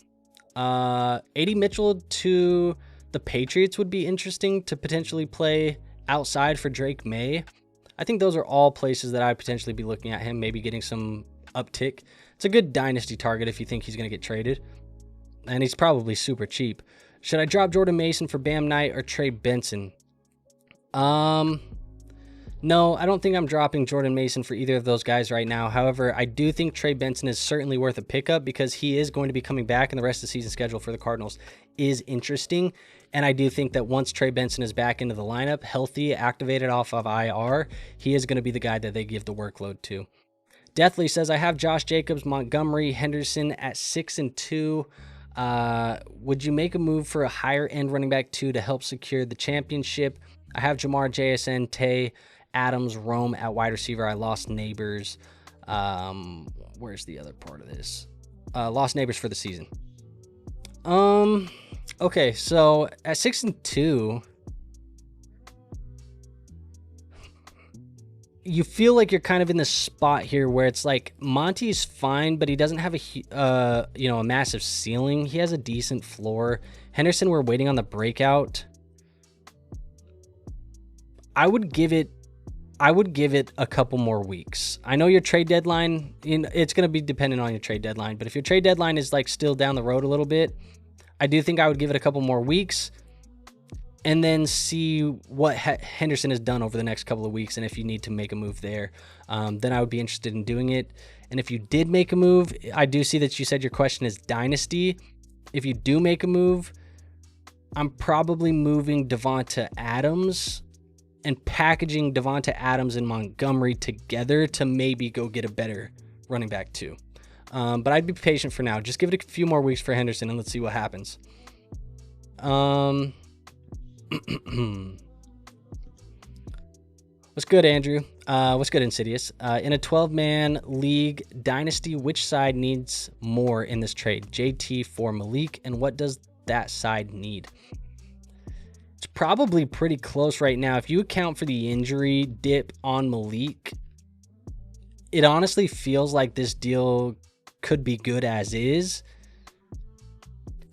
AD Mitchell to the Patriots would be interesting to potentially play outside for Drake May. I think those are all places that I'd potentially be looking at him, maybe getting some uptick. It's a good dynasty target if you think he's going to get traded. And he's probably super cheap. Should I drop Jordan Mason for Bam Knight or Trey Benson? No, I don't think I'm dropping Jordan Mason for either of those guys right now. However, I do think Trey Benson is certainly worth a pickup because he is going to be coming back and the rest of the season schedule for the Cardinals is interesting. And I do think that once Trey Benson is back into the lineup, healthy, activated off of IR, he is going to be the guy that they give the workload to. Deathly says, I have Josh Jacobs, Montgomery, Henderson at 6 and 2. Would you make a move for a higher end running back 2 to help secure the championship? I have Jamar, JSN, Tay, Adams, Rome at wide receiver. I lost Neighbors. Where's the other part of this? Lost Neighbors for the season. Okay, so at 6 and 2, you feel like you're kind of in this spot here where it's like Monty's fine, but he doesn't have a massive ceiling. He has a decent floor. Henderson, we're waiting on the breakout. I would give it a couple more weeks. I know your trade deadline, it's going to be dependent on your trade deadline, but if your trade deadline is like still down the road a little bit, I do think I would give it a couple more weeks and then see what Henderson has done over the next couple of weeks. And if you need to make a move there, then I would be interested in doing it. And if you did make a move, I do see that you said your question is dynasty. If you do make a move, I'm probably moving Devonta Adams and packaging Devonta Adams and Montgomery together to maybe go get a better running back too. But I'd be patient for now. Just give it a few more weeks for Henderson and let's see what happens. What's good, Andrew? What's good, Insidious? In a 12-man league dynasty, which side needs more in this trade? JT for Malik, and what does that side need? It's probably pretty close right now. If you account for the injury dip on Malik, it honestly feels like this deal could be good as is.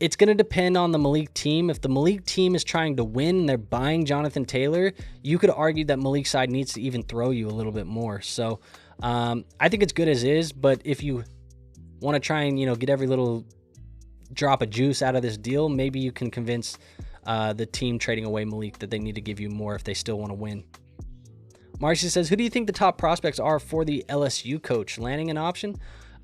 It's going to depend on the Malik team. If the Malik team is trying to win and they're buying Jonathan Taylor, you could argue that Malik's side needs to even throw you a little bit more. So I think it's good as is, but if you want to try and, get every little drop of juice out of this deal, maybe you can convince the team trading away Malik that they need to give you more if they still want to win. Marcy says, who do you think the top prospects are for the LSU coach? Landing an option?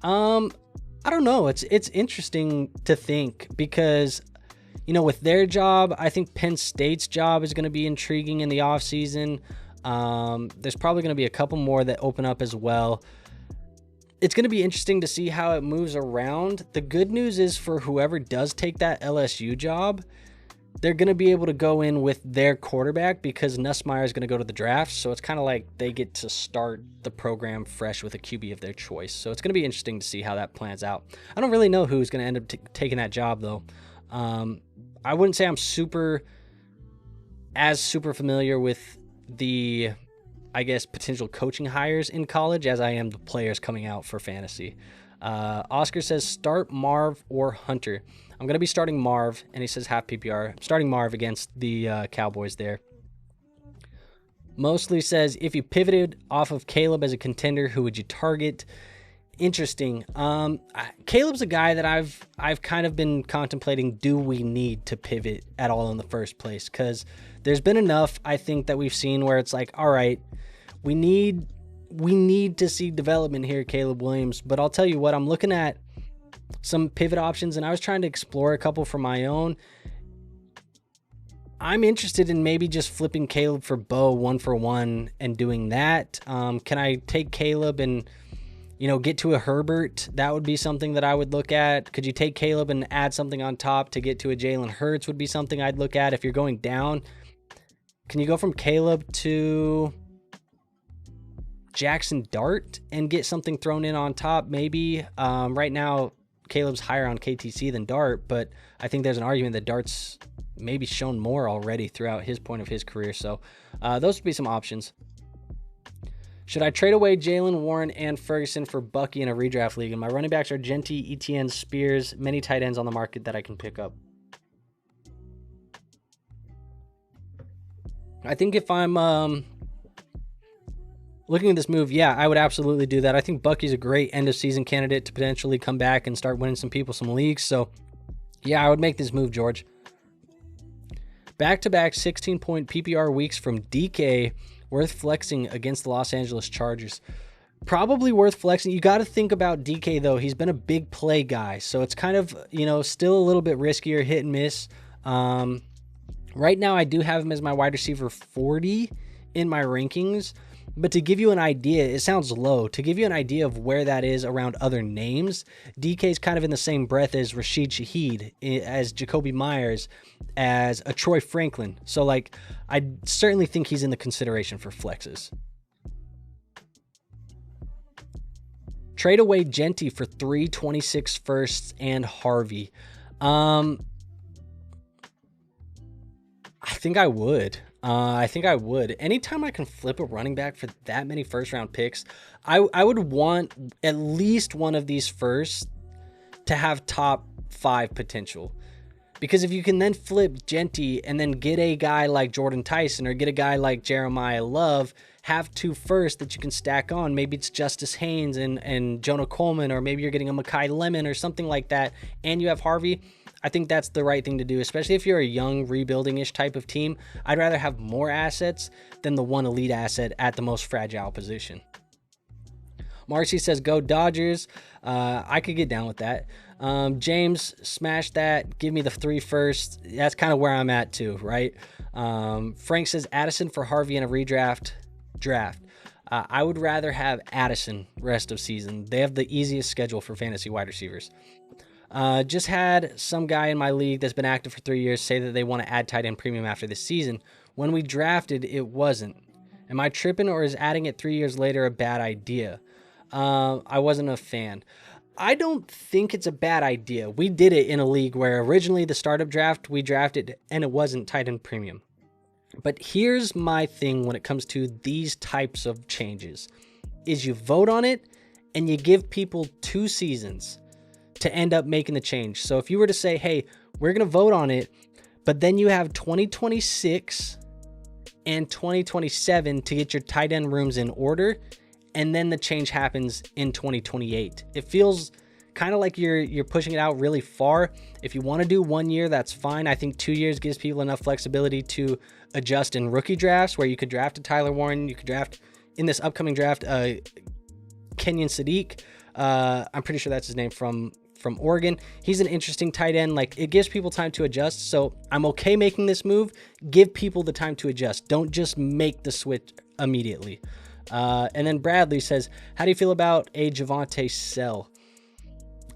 I don't know. It's interesting to think because, with their job, I think Penn State's job is going to be intriguing in the offseason. There's probably going to be a couple more that open up as well. It's going to be interesting to see how it moves around. The good news is for whoever does take that LSU job, they're going to be able to go in with their quarterback because Nussmeier is going to go to the draft. So it's kind of like they get to start the program fresh with a QB of their choice. So it's going to be interesting to see how that plans out. I don't really know who's going to end up taking that job, though. I wouldn't say I'm super familiar with the, potential coaching hires in college as I am the players coming out for fantasy. Oscar says, start Marv or Hunter. I'm going to be starting Marv, and he says half PPR. I'm starting Marv against the Cowboys there. Mostly says, if you pivoted off of Caleb as a contender, who would you target? Interesting. Caleb's a guy that I've kind of been contemplating, do we need to pivot at all in the first place? Because there's been enough, I think, that we've seen where it's like, all right, we need to see development here, Caleb Williams. But I'll tell you what, I'm looking at some pivot options, and I was trying to explore a couple for my own. I'm interested in maybe just flipping Caleb for Bo 1-for-1 and doing that. Can I take Caleb and, get to a Herbert? That would be something that I would look at. Could you take Caleb and add something on top to get to a Jalen Hurts would be something I'd look at if you're going down. Can you go from Caleb to Jackson Dart and get something thrown in on top? Maybe. Right now, Caleb's higher on KTC than Dart, but I think there's an argument that Dart's maybe shown more already throughout his point of his career. So those would be some options. Should I trade away Jalen, Warren, and Ferguson for Bucky in a redraft league? And my running backs are Genty, Etienne, Spears, many tight ends on the market that I can pick up. I think if I'm looking at this move, yeah, I would absolutely do that. I think Bucky's a great end-of-season candidate to potentially come back and start winning some people some leagues. So, yeah, I would make this move, George. Back-to-back 16-point PPR weeks from DK, worth flexing against the Los Angeles Chargers. Probably worth flexing. You got to think about DK, though. He's been a big play guy, so it's kind of, still a little bit riskier, hit and miss. Right now, I do have him as my wide receiver 40 in my rankings. But to give you an idea, it sounds low. To give you an idea of where that is around other names, DK's kind of in the same breath as Rashid Shaheed, as Jacoby Myers, as a Troy Franklin. So, I certainly think he's in the consideration for flexes. Trade away Genty for 326 firsts and Harvey. I think I would. Anytime I can flip a running back for that many first-round picks, I would want at least one of these firsts to have top 5 potential. Because if you can then flip Genty and then get a guy like Jordan Tyson or get a guy like Jeremiah Love, have 2 firsts that you can stack on. Maybe it's Justice Haynes and Jonah Coleman, or maybe you're getting a Mekhi Lemon or something like that, and you have Harvey. I think that's the right thing to do, especially if you're a young, rebuilding-ish type of team. I'd rather have more assets than the one elite asset at the most fragile position. Marcy says, go Dodgers. I could get down with that. James, smash that. Give me the 3 first. That's kind of where I'm at too, right? Frank says, Addison for Harvey in a redraft draft. I would rather have Addison rest of season. They have the easiest schedule for fantasy wide receivers. Just had some guy in my league that's been active for 3 years say that they want to add tight end premium after this season. When we drafted, it wasn't. Am I tripping, or is adding it 3 years later a bad idea? I wasn't a fan. I don't think it's a bad idea. We did it in a league where originally the startup draft, we drafted and it wasn't tight end premium. But here's my thing when it comes to these types of changes, is you vote on it and you give people 2 seasons to end up making the change. So if you were to say, hey, we're going to vote on it, but then you have 2026 and 2027 to get your tight end rooms in order, and then the change happens in 2028. It feels kind of like you're pushing it out really far. If you want to do 1 year, that's fine. I think 2 years gives people enough flexibility to adjust in rookie drafts, where you could draft a Tyler Warren, you could draft in this upcoming draft Kenyon Sadiq. I'm pretty sure that's his name, from Oregon. He's an interesting tight end. Like, it gives people time to adjust. So I'm okay making this move. Give people the time to adjust. Don't just make the switch immediately. And then Bradley says, how do you feel about a Javonte sell?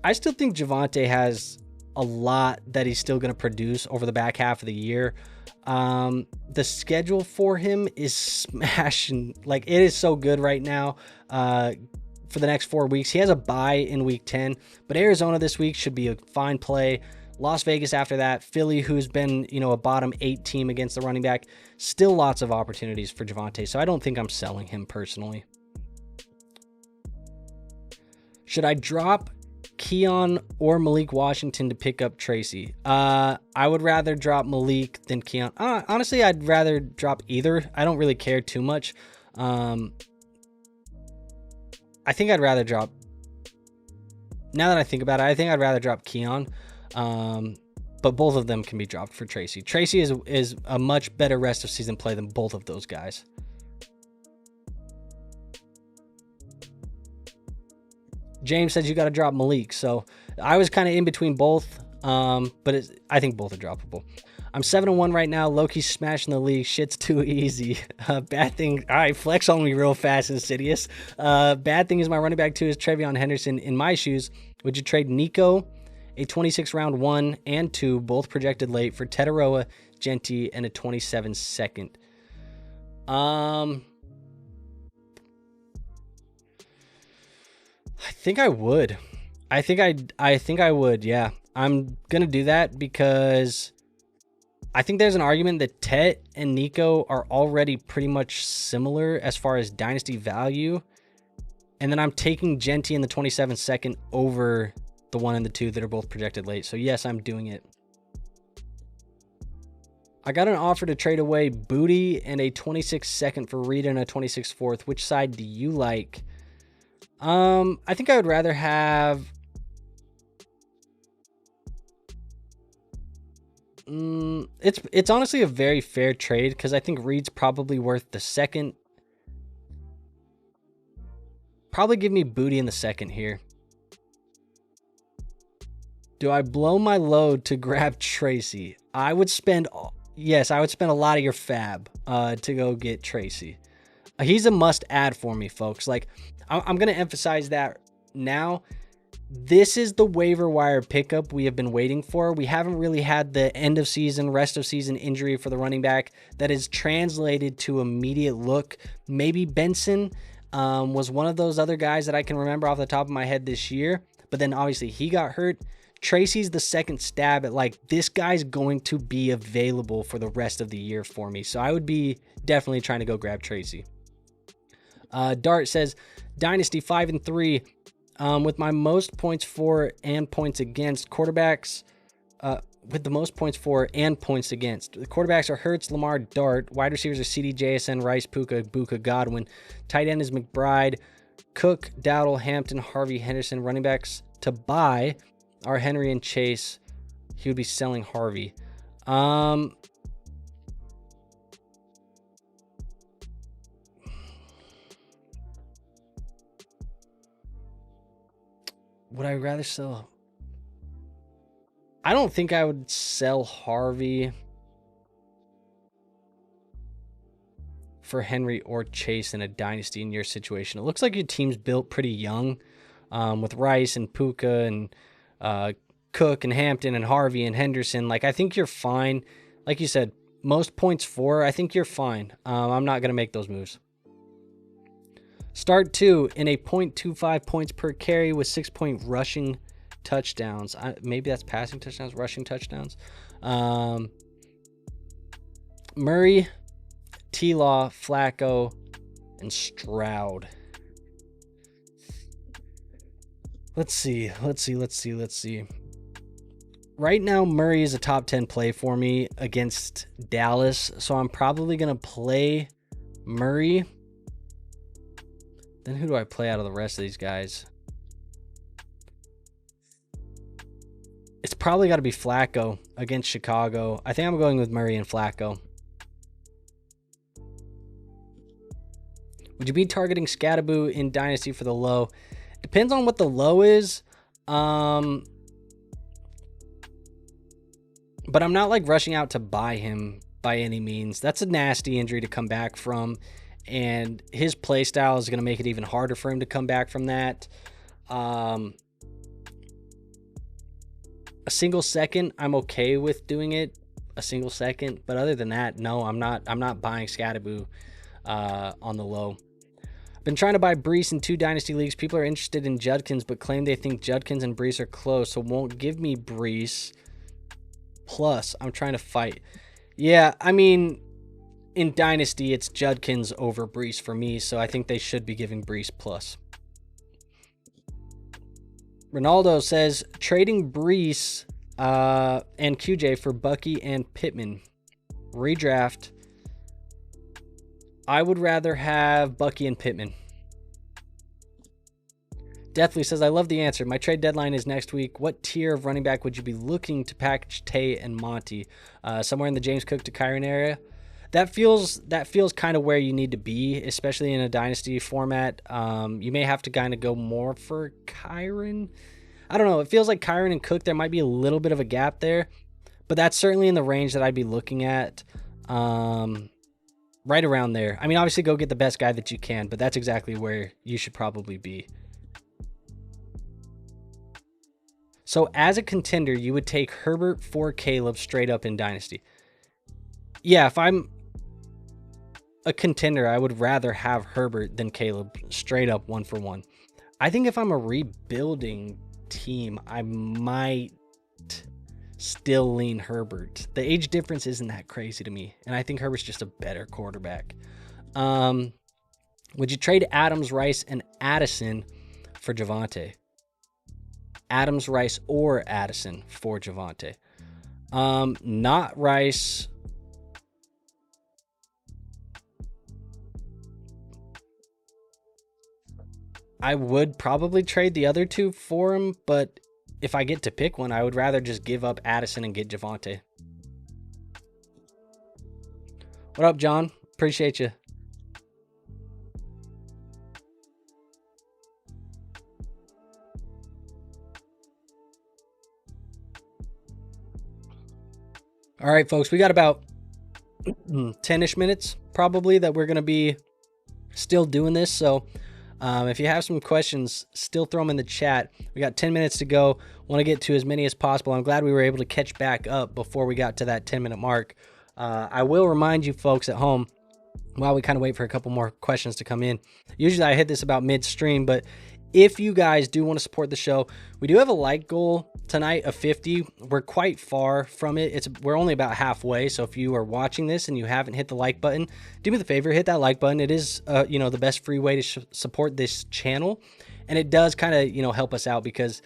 I still think Javonte has a lot that he's still going to produce over the back half of the year. The schedule for him is smashing. Like, it is so good right now. For the next 4 weeks, he has a bye in week 10, but Arizona this week should be a fine play. Las Vegas after that, Philly, who's been, a bottom 8 team against the running back. Still lots of opportunities for Javonte, so I don't think I'm selling him personally. Should I drop Keon or Malik Washington to pick up Tracy? I would rather drop Malik than Keon. Honestly, I'd rather drop either. I don't really care too much. I think I'd rather drop, now that I think about it, I think I'd rather drop Keon. But both of them can be dropped for Tracy. Tracy is a much better rest of season play than both of those guys. James says you got to drop Malik. So I was kind of in between both, but I think both are droppable. I'm 7-1 right now. Loki's smashing the league. Shit's too easy. Bad thing. All right, flex on me real fast, Insidious. Bad thing is my running back 2 is Trevion Henderson. In my shoes, would you trade Nico, a 26 round 1 and 2, both projected late, for Tetaroa, Genti, and a 27 second? I think I would. I think I would. Yeah, I'm gonna do that because I think there's an argument that Tet and Nico are already pretty much similar as far as dynasty value. And then I'm taking Genti in the 27 second over the 1 and the 2 that are both projected late. So yes, I'm doing it. I got an offer to trade away Booty and a 26 second for Reed and a 26 fourth. Which side do you like? I think I would rather have... It's honestly a very fair trade because I think Reed's probably worth the second. Probably give me Booty in the second here. Do I blow my load to grab Tracy? I would spend a lot of your fab to go get Tracy. He's a must add for me, folks. Like, I'm going to emphasize that now. This is the waiver wire pickup we have been waiting for. We haven't really had the end of season, rest of season injury for the running back that is translated to immediate look. Maybe Benson was one of those other guys that I can remember off the top of my head this year, but then obviously he got hurt. Tracy's the second stab at, like, this guy's going to be available for the rest of the year for me. So I would be definitely trying to go grab Tracy. Dart says, Dynasty 5-3. With my most points for and points against quarterbacks, with the most points for and points against. The quarterbacks are Hurts, Lamar, Dart. Wide receivers are CD, JSN, Rice, Puka, Buka, Godwin. Tight end is McBride, Cook, Dowdle, Hampton, Harvey, Henderson. Running backs to buy are Henry and Chase. He would be selling Harvey. Would I rather sell? I don't think I would sell Harvey for Henry or Chase in a dynasty in your situation. It looks like your team's built pretty young, with Rice and Puka and Cook and Hampton and Harvey and Henderson. Like, I think you're fine. Like you said, most points for, I think you're fine. I'm not going to make those moves. Start 2 in a 0.25 points per carry with 6-point rushing touchdowns. Maybe that's passing touchdowns, rushing touchdowns. Murray, T-Law, Flacco, and Stroud. Let's see. Right now, Murray is a top 10 play for me against Dallas, so I'm probably going to play Murray. Then who do I play out of the rest of these guys? It's probably got to be Flacco against Chicago. I think I'm going with Murray and Flacco. Would you be targeting Scatterboo in Dynasty for the low? Depends on what the low is. But I'm not like rushing out to buy him by any means. That's a nasty injury to come back from. And his play style is going to make it even harder for him to come back from that. A single second, I'm okay with doing it. A single second. But other than that, no, I'm not buying Scatterboo on the low. I've been trying to buy Brees in 2 dynasty leagues. People are interested in Judkins, but claim they think Judkins and Brees are close, so won't give me Brees. Plus, I'm trying to fight. Yeah, I mean, in Dynasty, it's Judkins over Brees for me, so I think they should be giving Brees plus. Ronaldo says, trading Brees and QJ for Bucky and Pittman. Redraft. I would rather have Bucky and Pittman. Deathly says, I love the answer. My trade deadline is next week. What tier of running back would you be looking to package Tay and Monty? Somewhere in the James Cook to Kyron area? That feels kind of where you need to be, especially in a dynasty format. You may have to kind of go more for Kyron. I don't know. It feels like Kyron and Cook, there might be a little bit of a gap there, but that's certainly in the range that I'd be looking at. Right around there. I mean, obviously go get the best guy that you can, but that's exactly where you should probably be. So as a contender, you would take Herbert for Caleb straight up in Dynasty. Yeah, if I'm a contender, I would rather have Herbert than Caleb straight up 1-for-1. I think if I'm a rebuilding team, I might still lean Herbert. The age difference isn't that crazy to me, and I think Herbert's just a better quarterback. Would you trade Adams, Rice, and Addison for Javonte? Adams, Rice, or Addison for Javonte? Not Rice. I would probably trade the other two for him, but if I get to pick one, I would rather just give up Addison and get Javonte. What up, John? Appreciate you. All right, folks, we got about 10-ish minutes probably that we're going to be still doing this. So if you have some questions, still throw them in the chat. We got 10 minutes to go. Want to get to as many as possible. I'm glad we were able to catch back up before we got to that 10-minute mark. I will remind you folks at home, while we kind of wait for a couple more questions to come in. Usually I hit this about midstream, but if you guys do want to support the show, we do have a like goal tonight of 50. We're quite far from it. We're only about halfway. So if you are watching this and you haven't hit the like button, do me the favor, hit that like button. It is, the best free way to support this channel. And it does kind of, help us out, because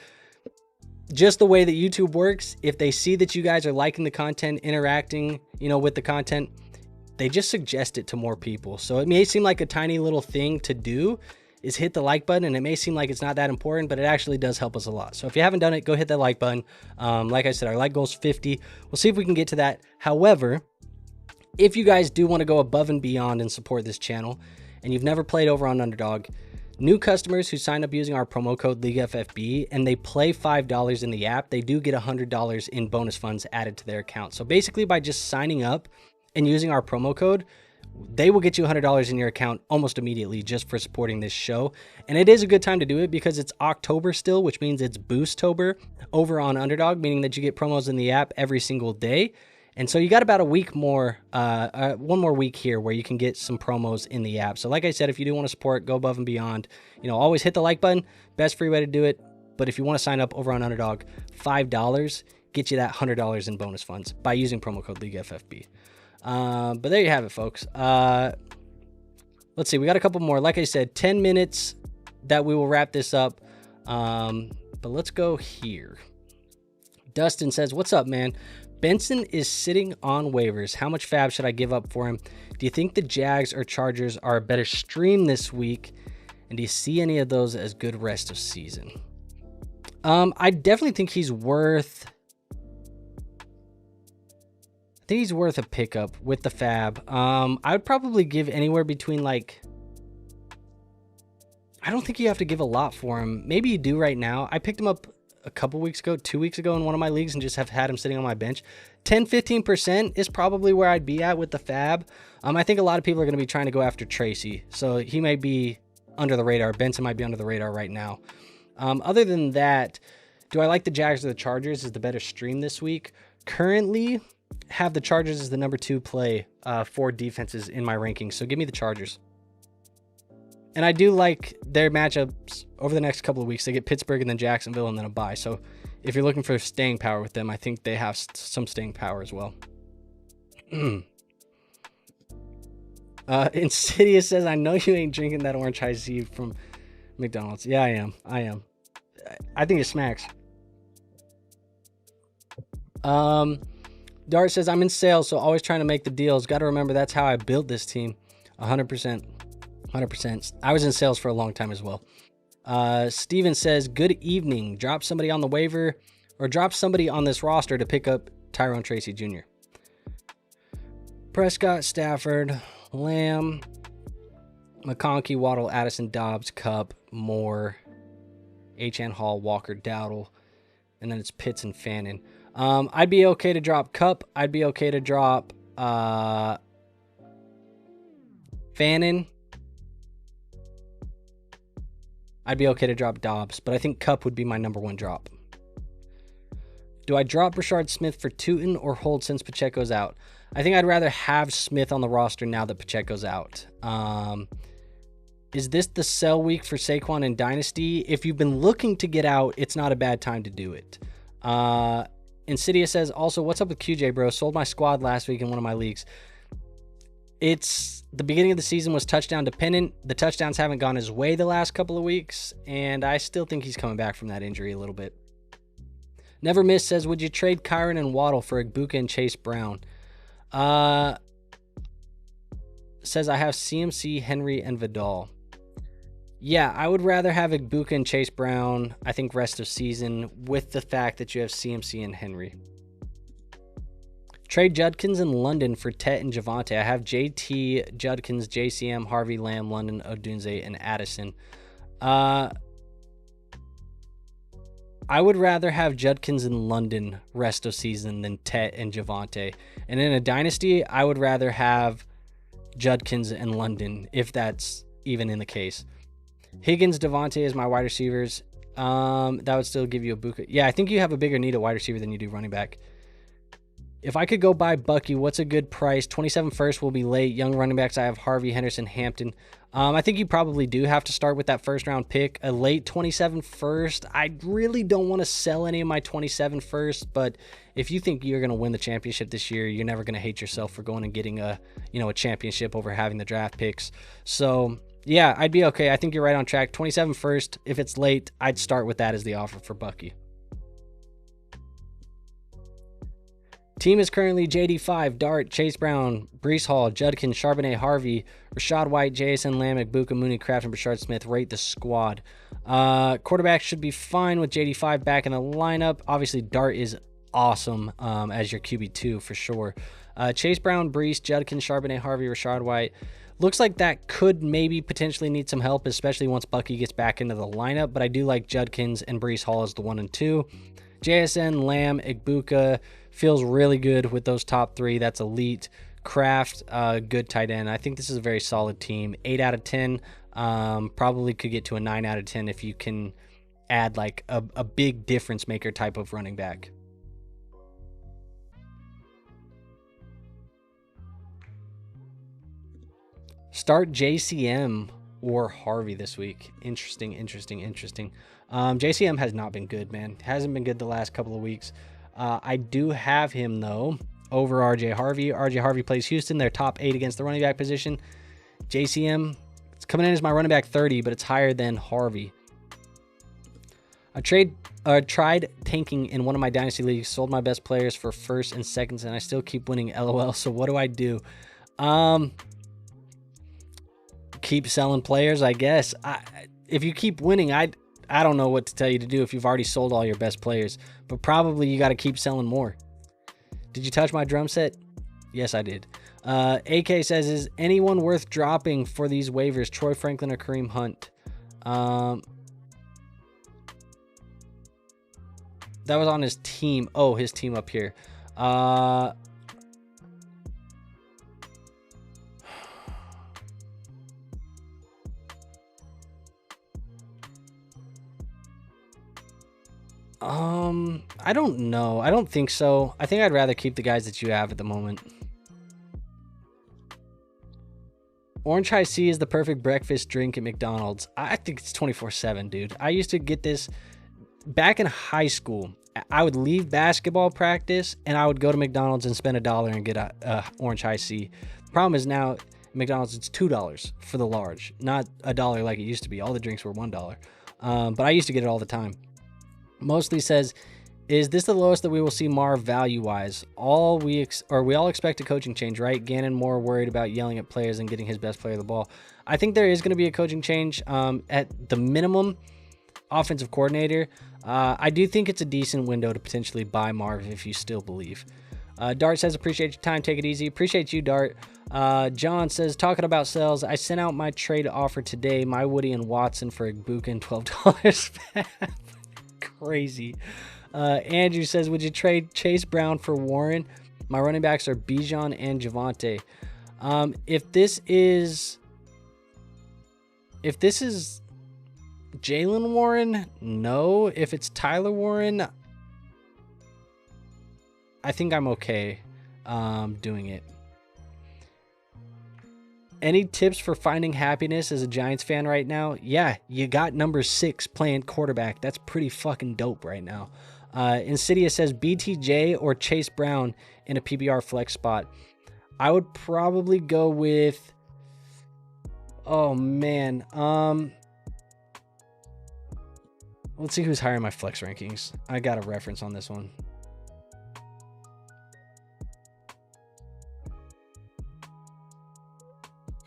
just the way that YouTube works, if they see that you guys are liking the content, interacting, with the content, they just suggest it to more people. So it may seem like a tiny little thing to do, is hit the like button, and it may seem like it's not that important, but it actually does help us a lot. So if you haven't done it, go hit that like button. Like I said, our like goal is 50. We'll see if we can get to that. However, if you guys do want to go above and beyond and support this channel, and you've never played over on Underdog, New customers who sign up using our promo code LeagueFFB and they play $5 in the app, they do get $100 in bonus funds added to their account. So basically by just signing up and using our promo code, they will get you $100 in your account almost immediately just for supporting this show. And it is a good time to do it because it's October still, which means it's Boosttober over on Underdog, meaning that you get promos in the app every single day. And so you got about a week more, one more week here where you can get some promos in the app. So like I said, if you do want to support, go above and beyond, always hit the like button. Best free way to do it. But if you want to sign up over on Underdog, $5 get you that $100 in bonus funds by using promo code LeagueFFB. But there you have it, folks. Let's see. We got a couple more. Like I said, 10 minutes that we will wrap this up. But let's go here. Dustin says, what's up, man? Benson is sitting on waivers. How much fab should I give up for him? Do you think the Jags or Chargers are a better stream this week? And do you see any of those as good rest of season? I definitely think he's worth... I think he's worth a pickup with the fab. I would probably give anywhere between I don't think you have to give a lot for him. Maybe you do right now. I picked him up a couple weeks ago, 2 weeks ago in one of my leagues and just have had him sitting on my bench. 10-15% is probably where I'd be at with the fab. I think a lot of people are going to be trying to go after Tracy. So he may be under the radar. Benson might be under the radar right now. Other than that, do I like the Jags or the Chargers as the better stream this week? Currently, have the Chargers as the number 2 play for defenses in my rankings. So give me the Chargers. And I do like their matchups over the next couple of weeks. They get Pittsburgh and then Jacksonville and then a bye. So if you're looking for staying power with them, I think they have some staying power as well. Insidious says, I know you ain't drinking that orange high C from McDonald's. Yeah, I am. I think it smacks. Dart says, I'm in sales, so always trying to make the deals. Got to remember that's how I built this team. 100%. 100%. I was in sales for a long time as well. Steven says, good evening. Drop somebody on the waiver or drop somebody on this roster to pick up Tyrone Tracy Jr. Prescott, Stafford, Lamb, McConkey, Waddle, Addison, Dobbs, Kupp, Moore, H.N. Hall, Walker, Dowdle, and then it's Pitts and Fannin. I'd be okay to drop Kupp. I'd be okay to drop Fannin. I'd be okay to drop Dobbs, but I think Kupp would be my number 1 drop. Do I drop Rashard Smith for Tootin or hold since Pacheco's out? I think I'd rather have Smith on the roster now that Pacheco's out. Is this the sell week for Saquon in Dynasty? If you've been looking to get out, it's not a bad time to do it. Insidious says, also, what's up with QJ, bro? Sold my squad last week in one of my leagues. It's the beginning of the season was touchdown dependent. The touchdowns haven't gone his way the last couple of weeks, and I still think he's coming back from that injury a little bit. Never Miss says, would you trade Kyron and Waddle for Igbuka and Chase Brown? Says, I have CMC, Henry, and Vidal. Yeah, I would rather have Igbuka and Chase Brown, I think, rest of season with the fact that you have CMC and Henry. Trade Judkins in London for Tet and Javante. I have JT, Judkins, JCM, Harvey, Lamb, London, Odunze, and Addison. I would rather have Judkins in London rest of season than Tet and Javante. And in a dynasty, I would rather have Judkins in London, if that's even in the case. Higgins, Devontae as my wide receivers. That would still give you a Buka. Yeah, I think you have a bigger need at wide receiver than you do running back. If I could go buy Bucky, what's a good price? 27 first will be late. Young running backs, I have Harvey, Henderson, Hampton. I think you probably do have to start with that first round pick. A late 27 first. I really don't want to sell any of my 27 first, but if you think you're going to win the championship this year, you're never going to hate yourself for going and getting a championship over having the draft picks. So yeah, I'd be okay. I think you're right on track. 27 first. If it's late, I'd start with that as the offer for Bucky. Team is currently JD5, Dart, Chase Brown, Breece Hall, Judkins, Charbonnet, Harvey, Rashad White, Jason Lamb, Igbuka, Mooney, Kraft, and Rashard Smith. Rate the squad. Quarterback should be fine with JD5 back in the lineup. Obviously, Dart is awesome as your QB2 for sure. Chase Brown, Breece, Judkins, Charbonnet, Harvey, Rashad White. Looks like that could maybe potentially need some help, especially once Bucky gets back into the lineup. But I do like Judkins and Breece Hall as the 1 and 2. JSN, Lamb, Igbuka feels really good with those top 3. That's elite. Kraft, good tight end. I think this is a very solid team. 8 out of 10. Probably could get to a 9 out of 10 if you can add like a big difference maker type of running back. Start JCM or Harvey this week. Interesting. JCM has not been good, man. Hasn't been good the last couple of weeks. I do have him, though, over RJ Harvey. RJ Harvey plays Houston. They're top 8 against the running back position. JCM, it's coming in as my running back 30, but it's higher than Harvey. I tried tanking in one of my dynasty leagues, sold my best players for first and seconds, and I still keep winning, LOL. So what do I do? Keep selling players, I guess. If you keep winning, I don't know what to tell you to do if you've already sold all your best players, but probably you got to keep selling more. Did you touch my drum set? Yes, I did. AK says, is anyone worth dropping for these waivers? Troy Franklin or Kareem Hunt? That was on his team. Oh, his team up here. I don't know. I don't think so. I think I'd rather keep the guys that you have at the moment. Orange High C is the perfect breakfast drink at McDonald's. I think it's 24/7, dude. I used to get this back in high school. I would leave basketball practice and I would go to McDonald's and spend $1 and get a Orange High C. The problem is now McDonald's, it's $2 for the large, not $1 like it used to be. All the drinks were $1. But I used to get it all the time. Mostly says, is this the lowest that we will see Marv value-wise? We all expect a coaching change, right? Gannon more worried about yelling at players and getting his best player the ball. I think there is going to be a coaching change. At the minimum, offensive coordinator. I do think it's a decent window to potentially buy Marv if you still believe. Dart says, appreciate your time. Take it easy. Appreciate you, Dart. John says, talking about sales, I sent out my trade offer today. My Woody and Watson for Igbuka and $12. Crazy. Andrew says, would you trade Chase Brown for Warren? My running backs are Bijan and Javonte. If this is Jalen Warren, no. If it's Tyler Warren, I think I'm okay doing it. Any tips for finding happiness as a Giants fan right now? Yeah, you got number 6 playing quarterback. That's pretty fucking dope right now. Insidious says BTJ or Chase Brown in a PBR flex spot. I would probably go with... Oh, man. Let's see who's higher in my flex rankings. I got a reference on this one.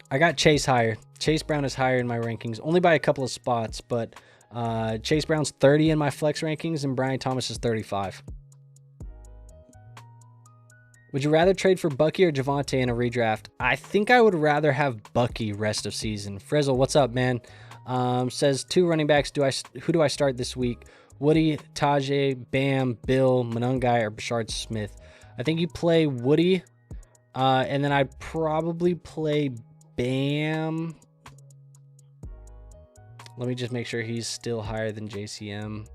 I got Chase higher. Chase Brown is higher in my rankings, only by a couple of spots, but Chase Brown's 30 in my flex rankings, and Brian Thomas is 35. Would you rather trade for Bucky or Javonte in a redraft? I think I would rather have Bucky rest of season. Frizzle, what's up, man? Says 2 running backs. Who do I start this week? Woody, Tajay, Bam, Bill, Monungai, or Bashard Smith? I think you play Woody, and then I'd probably play Bam. Let me just make sure he's still higher than JCM.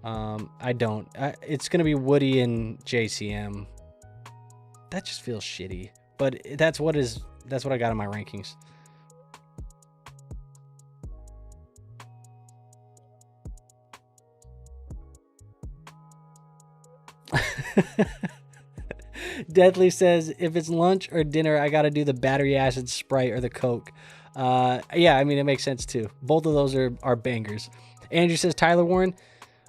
I don't. It's going to be Woody and JCM. That just feels shitty. But that's what I got in my rankings. Deathly says, if it's lunch or dinner, I got to do the battery acid Sprite or the Coke. Yeah, I mean, it makes sense too. Both of those are bangers. Andrew says Tyler Warren.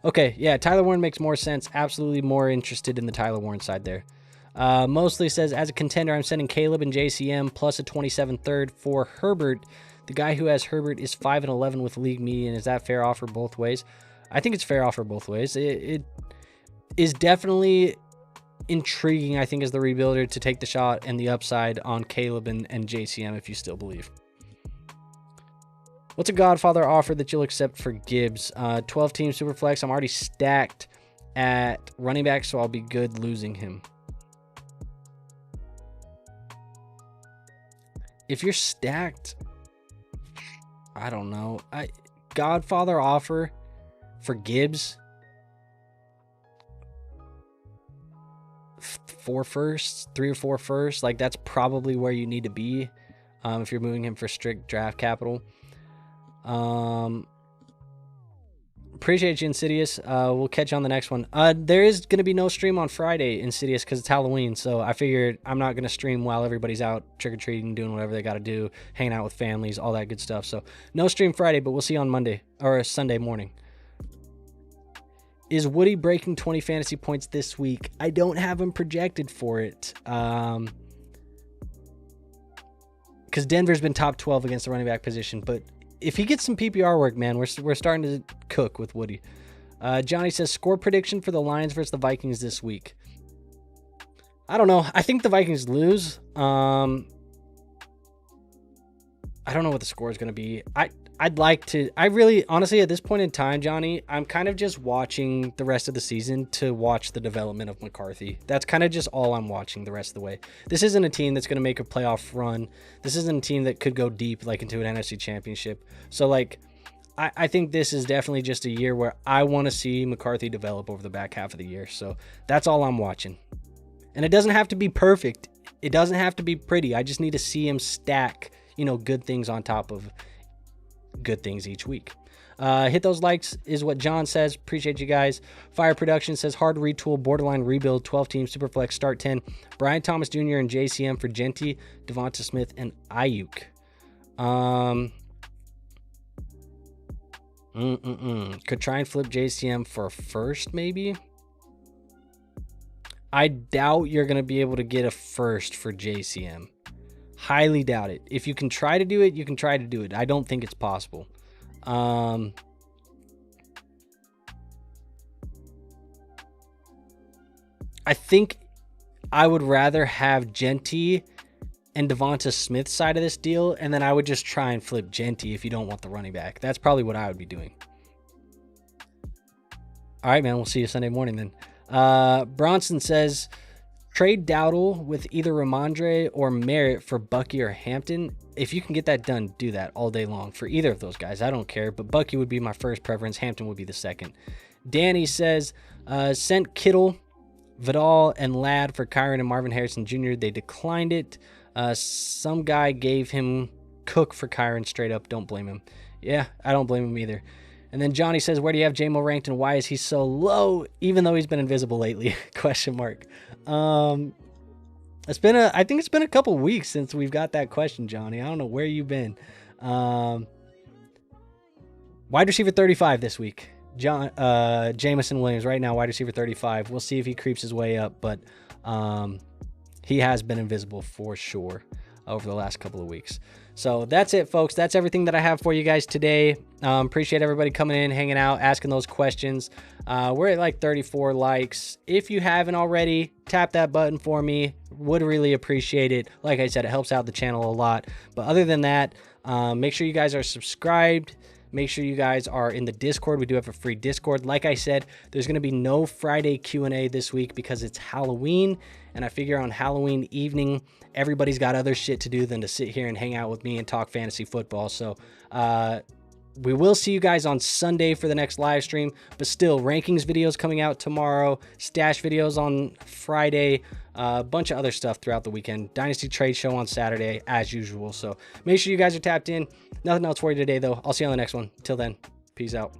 Okay, yeah, Tyler Warren makes more sense. Absolutely more interested in the Tyler Warren side there. Mostly says, as a contender, I'm sending Caleb and JCM plus a 27 third for Herbert. The guy who has Herbert is 5-11 with league median. Is that fair offer both ways? I think it's fair offer both ways. It is definitely intriguing, I think, as the rebuilder to take the shot and the upside on Caleb and JCM if you still believe. What's a Godfather offer that you'll accept for Gibbs? 12-team Superflex. I'm already stacked at running back, so I'll be good losing him. If you're stacked, I don't know. Godfather offer for Gibbs, 4 firsts, 3 or 4 firsts. Like, that's probably where you need to be if you're moving him for strict draft capital. Appreciate you, Insidious. We'll catch you on the next one. There is going to be no stream on Friday, Insidious, because it's Halloween. So I figured I'm not going to stream while everybody's out trick-or-treating, doing whatever they got to do, hanging out with families, all that good stuff. So no stream Friday, but we'll see you on Monday or Sunday morning. Is Woody breaking 20 fantasy points this week? I don't have him projected for it. Because Denver's been top 12 against the running back position, but if he gets some PPR work, man, we're starting to cook with Woody. Johnny says, score prediction for the Lions versus the Vikings this week. I don't know. I think the Vikings lose. I don't know what the score is going to be. Honestly, at this point in time, Johnny, I'm kind of just watching the rest of the season to watch the development of McCarthy. That's kind of just all I'm watching the rest of the way. This isn't a team that's going to make a playoff run. This isn't a team that could go deep, like, into an NFC championship. So, like, I think this is definitely just a year where I want to see McCarthy develop over the back half of the year. So that's all I'm watching. And it doesn't have to be perfect. It doesn't have to be pretty. I just need to see him stack, good things on top of good things each week. Hit those likes is what John says. Appreciate you guys. Fire Production says hard retool, borderline rebuild, 12-team Superflex, start 10. Brian Thomas Jr. and JCM for Genty, Devonta Smith, and Ayuk. Could try and flip JCM for a first, maybe. I doubt you're going to be able to get a first for JCM. Highly doubt it. If you can try to do it, you can try to do it. I don't think it's possible. I think I would rather have Genty and Devonta Smith's side of this deal, and then I would just try and flip Genty if you don't want the running back. That's probably what I would be doing. All right, man. We'll see you Sunday morning then. Bronson says, trade Dowdle with either Ramondre or Merritt for Bucky or Hampton. If you can get that done, do that all day long for either of those guys. I don't care, but Bucky would be my first preference. Hampton would be the second. Danny says, sent Kittle, Vidal, and Ladd for Kyron and Marvin Harrison Jr. They declined it. Some guy gave him Cook for Kyron straight up. Don't blame him. Yeah, I don't blame him either. And then Johnny says, where do you have J-Mo ranked and why is he so low, even though he's been invisible lately? Question mark. I think it's been a couple weeks since we've got that question, Johnny. I don't know where you've been. Wide receiver 35 this week. Jameson Williams right now, wide receiver 35. We'll see if he creeps his way up, but he has been invisible for sure over the last couple of weeks. So that's it, folks. That's everything that I have for you guys today. Appreciate everybody coming in, hanging out, asking those questions. We're at like 34 likes. If you haven't already, tap that button for me. Would really appreciate it. Like I said, it helps out the channel a lot. But other than that, make sure you guys are subscribed. Make sure you guys are in the Discord. We do have a free Discord. Like I said, there's going to be no Friday Q&A this week because it's Halloween. And I figure on Halloween evening, everybody's got other shit to do than to sit here and hang out with me and talk fantasy football. So we will see you guys on Sunday for the next live stream. But still, rankings videos coming out tomorrow. Stash videos on Friday. A bunch of other stuff throughout the weekend. Dynasty Trade Show on Saturday, as usual. So make sure you guys are tapped in. Nothing else for you today, though. I'll see you on the next one. Till then, peace out.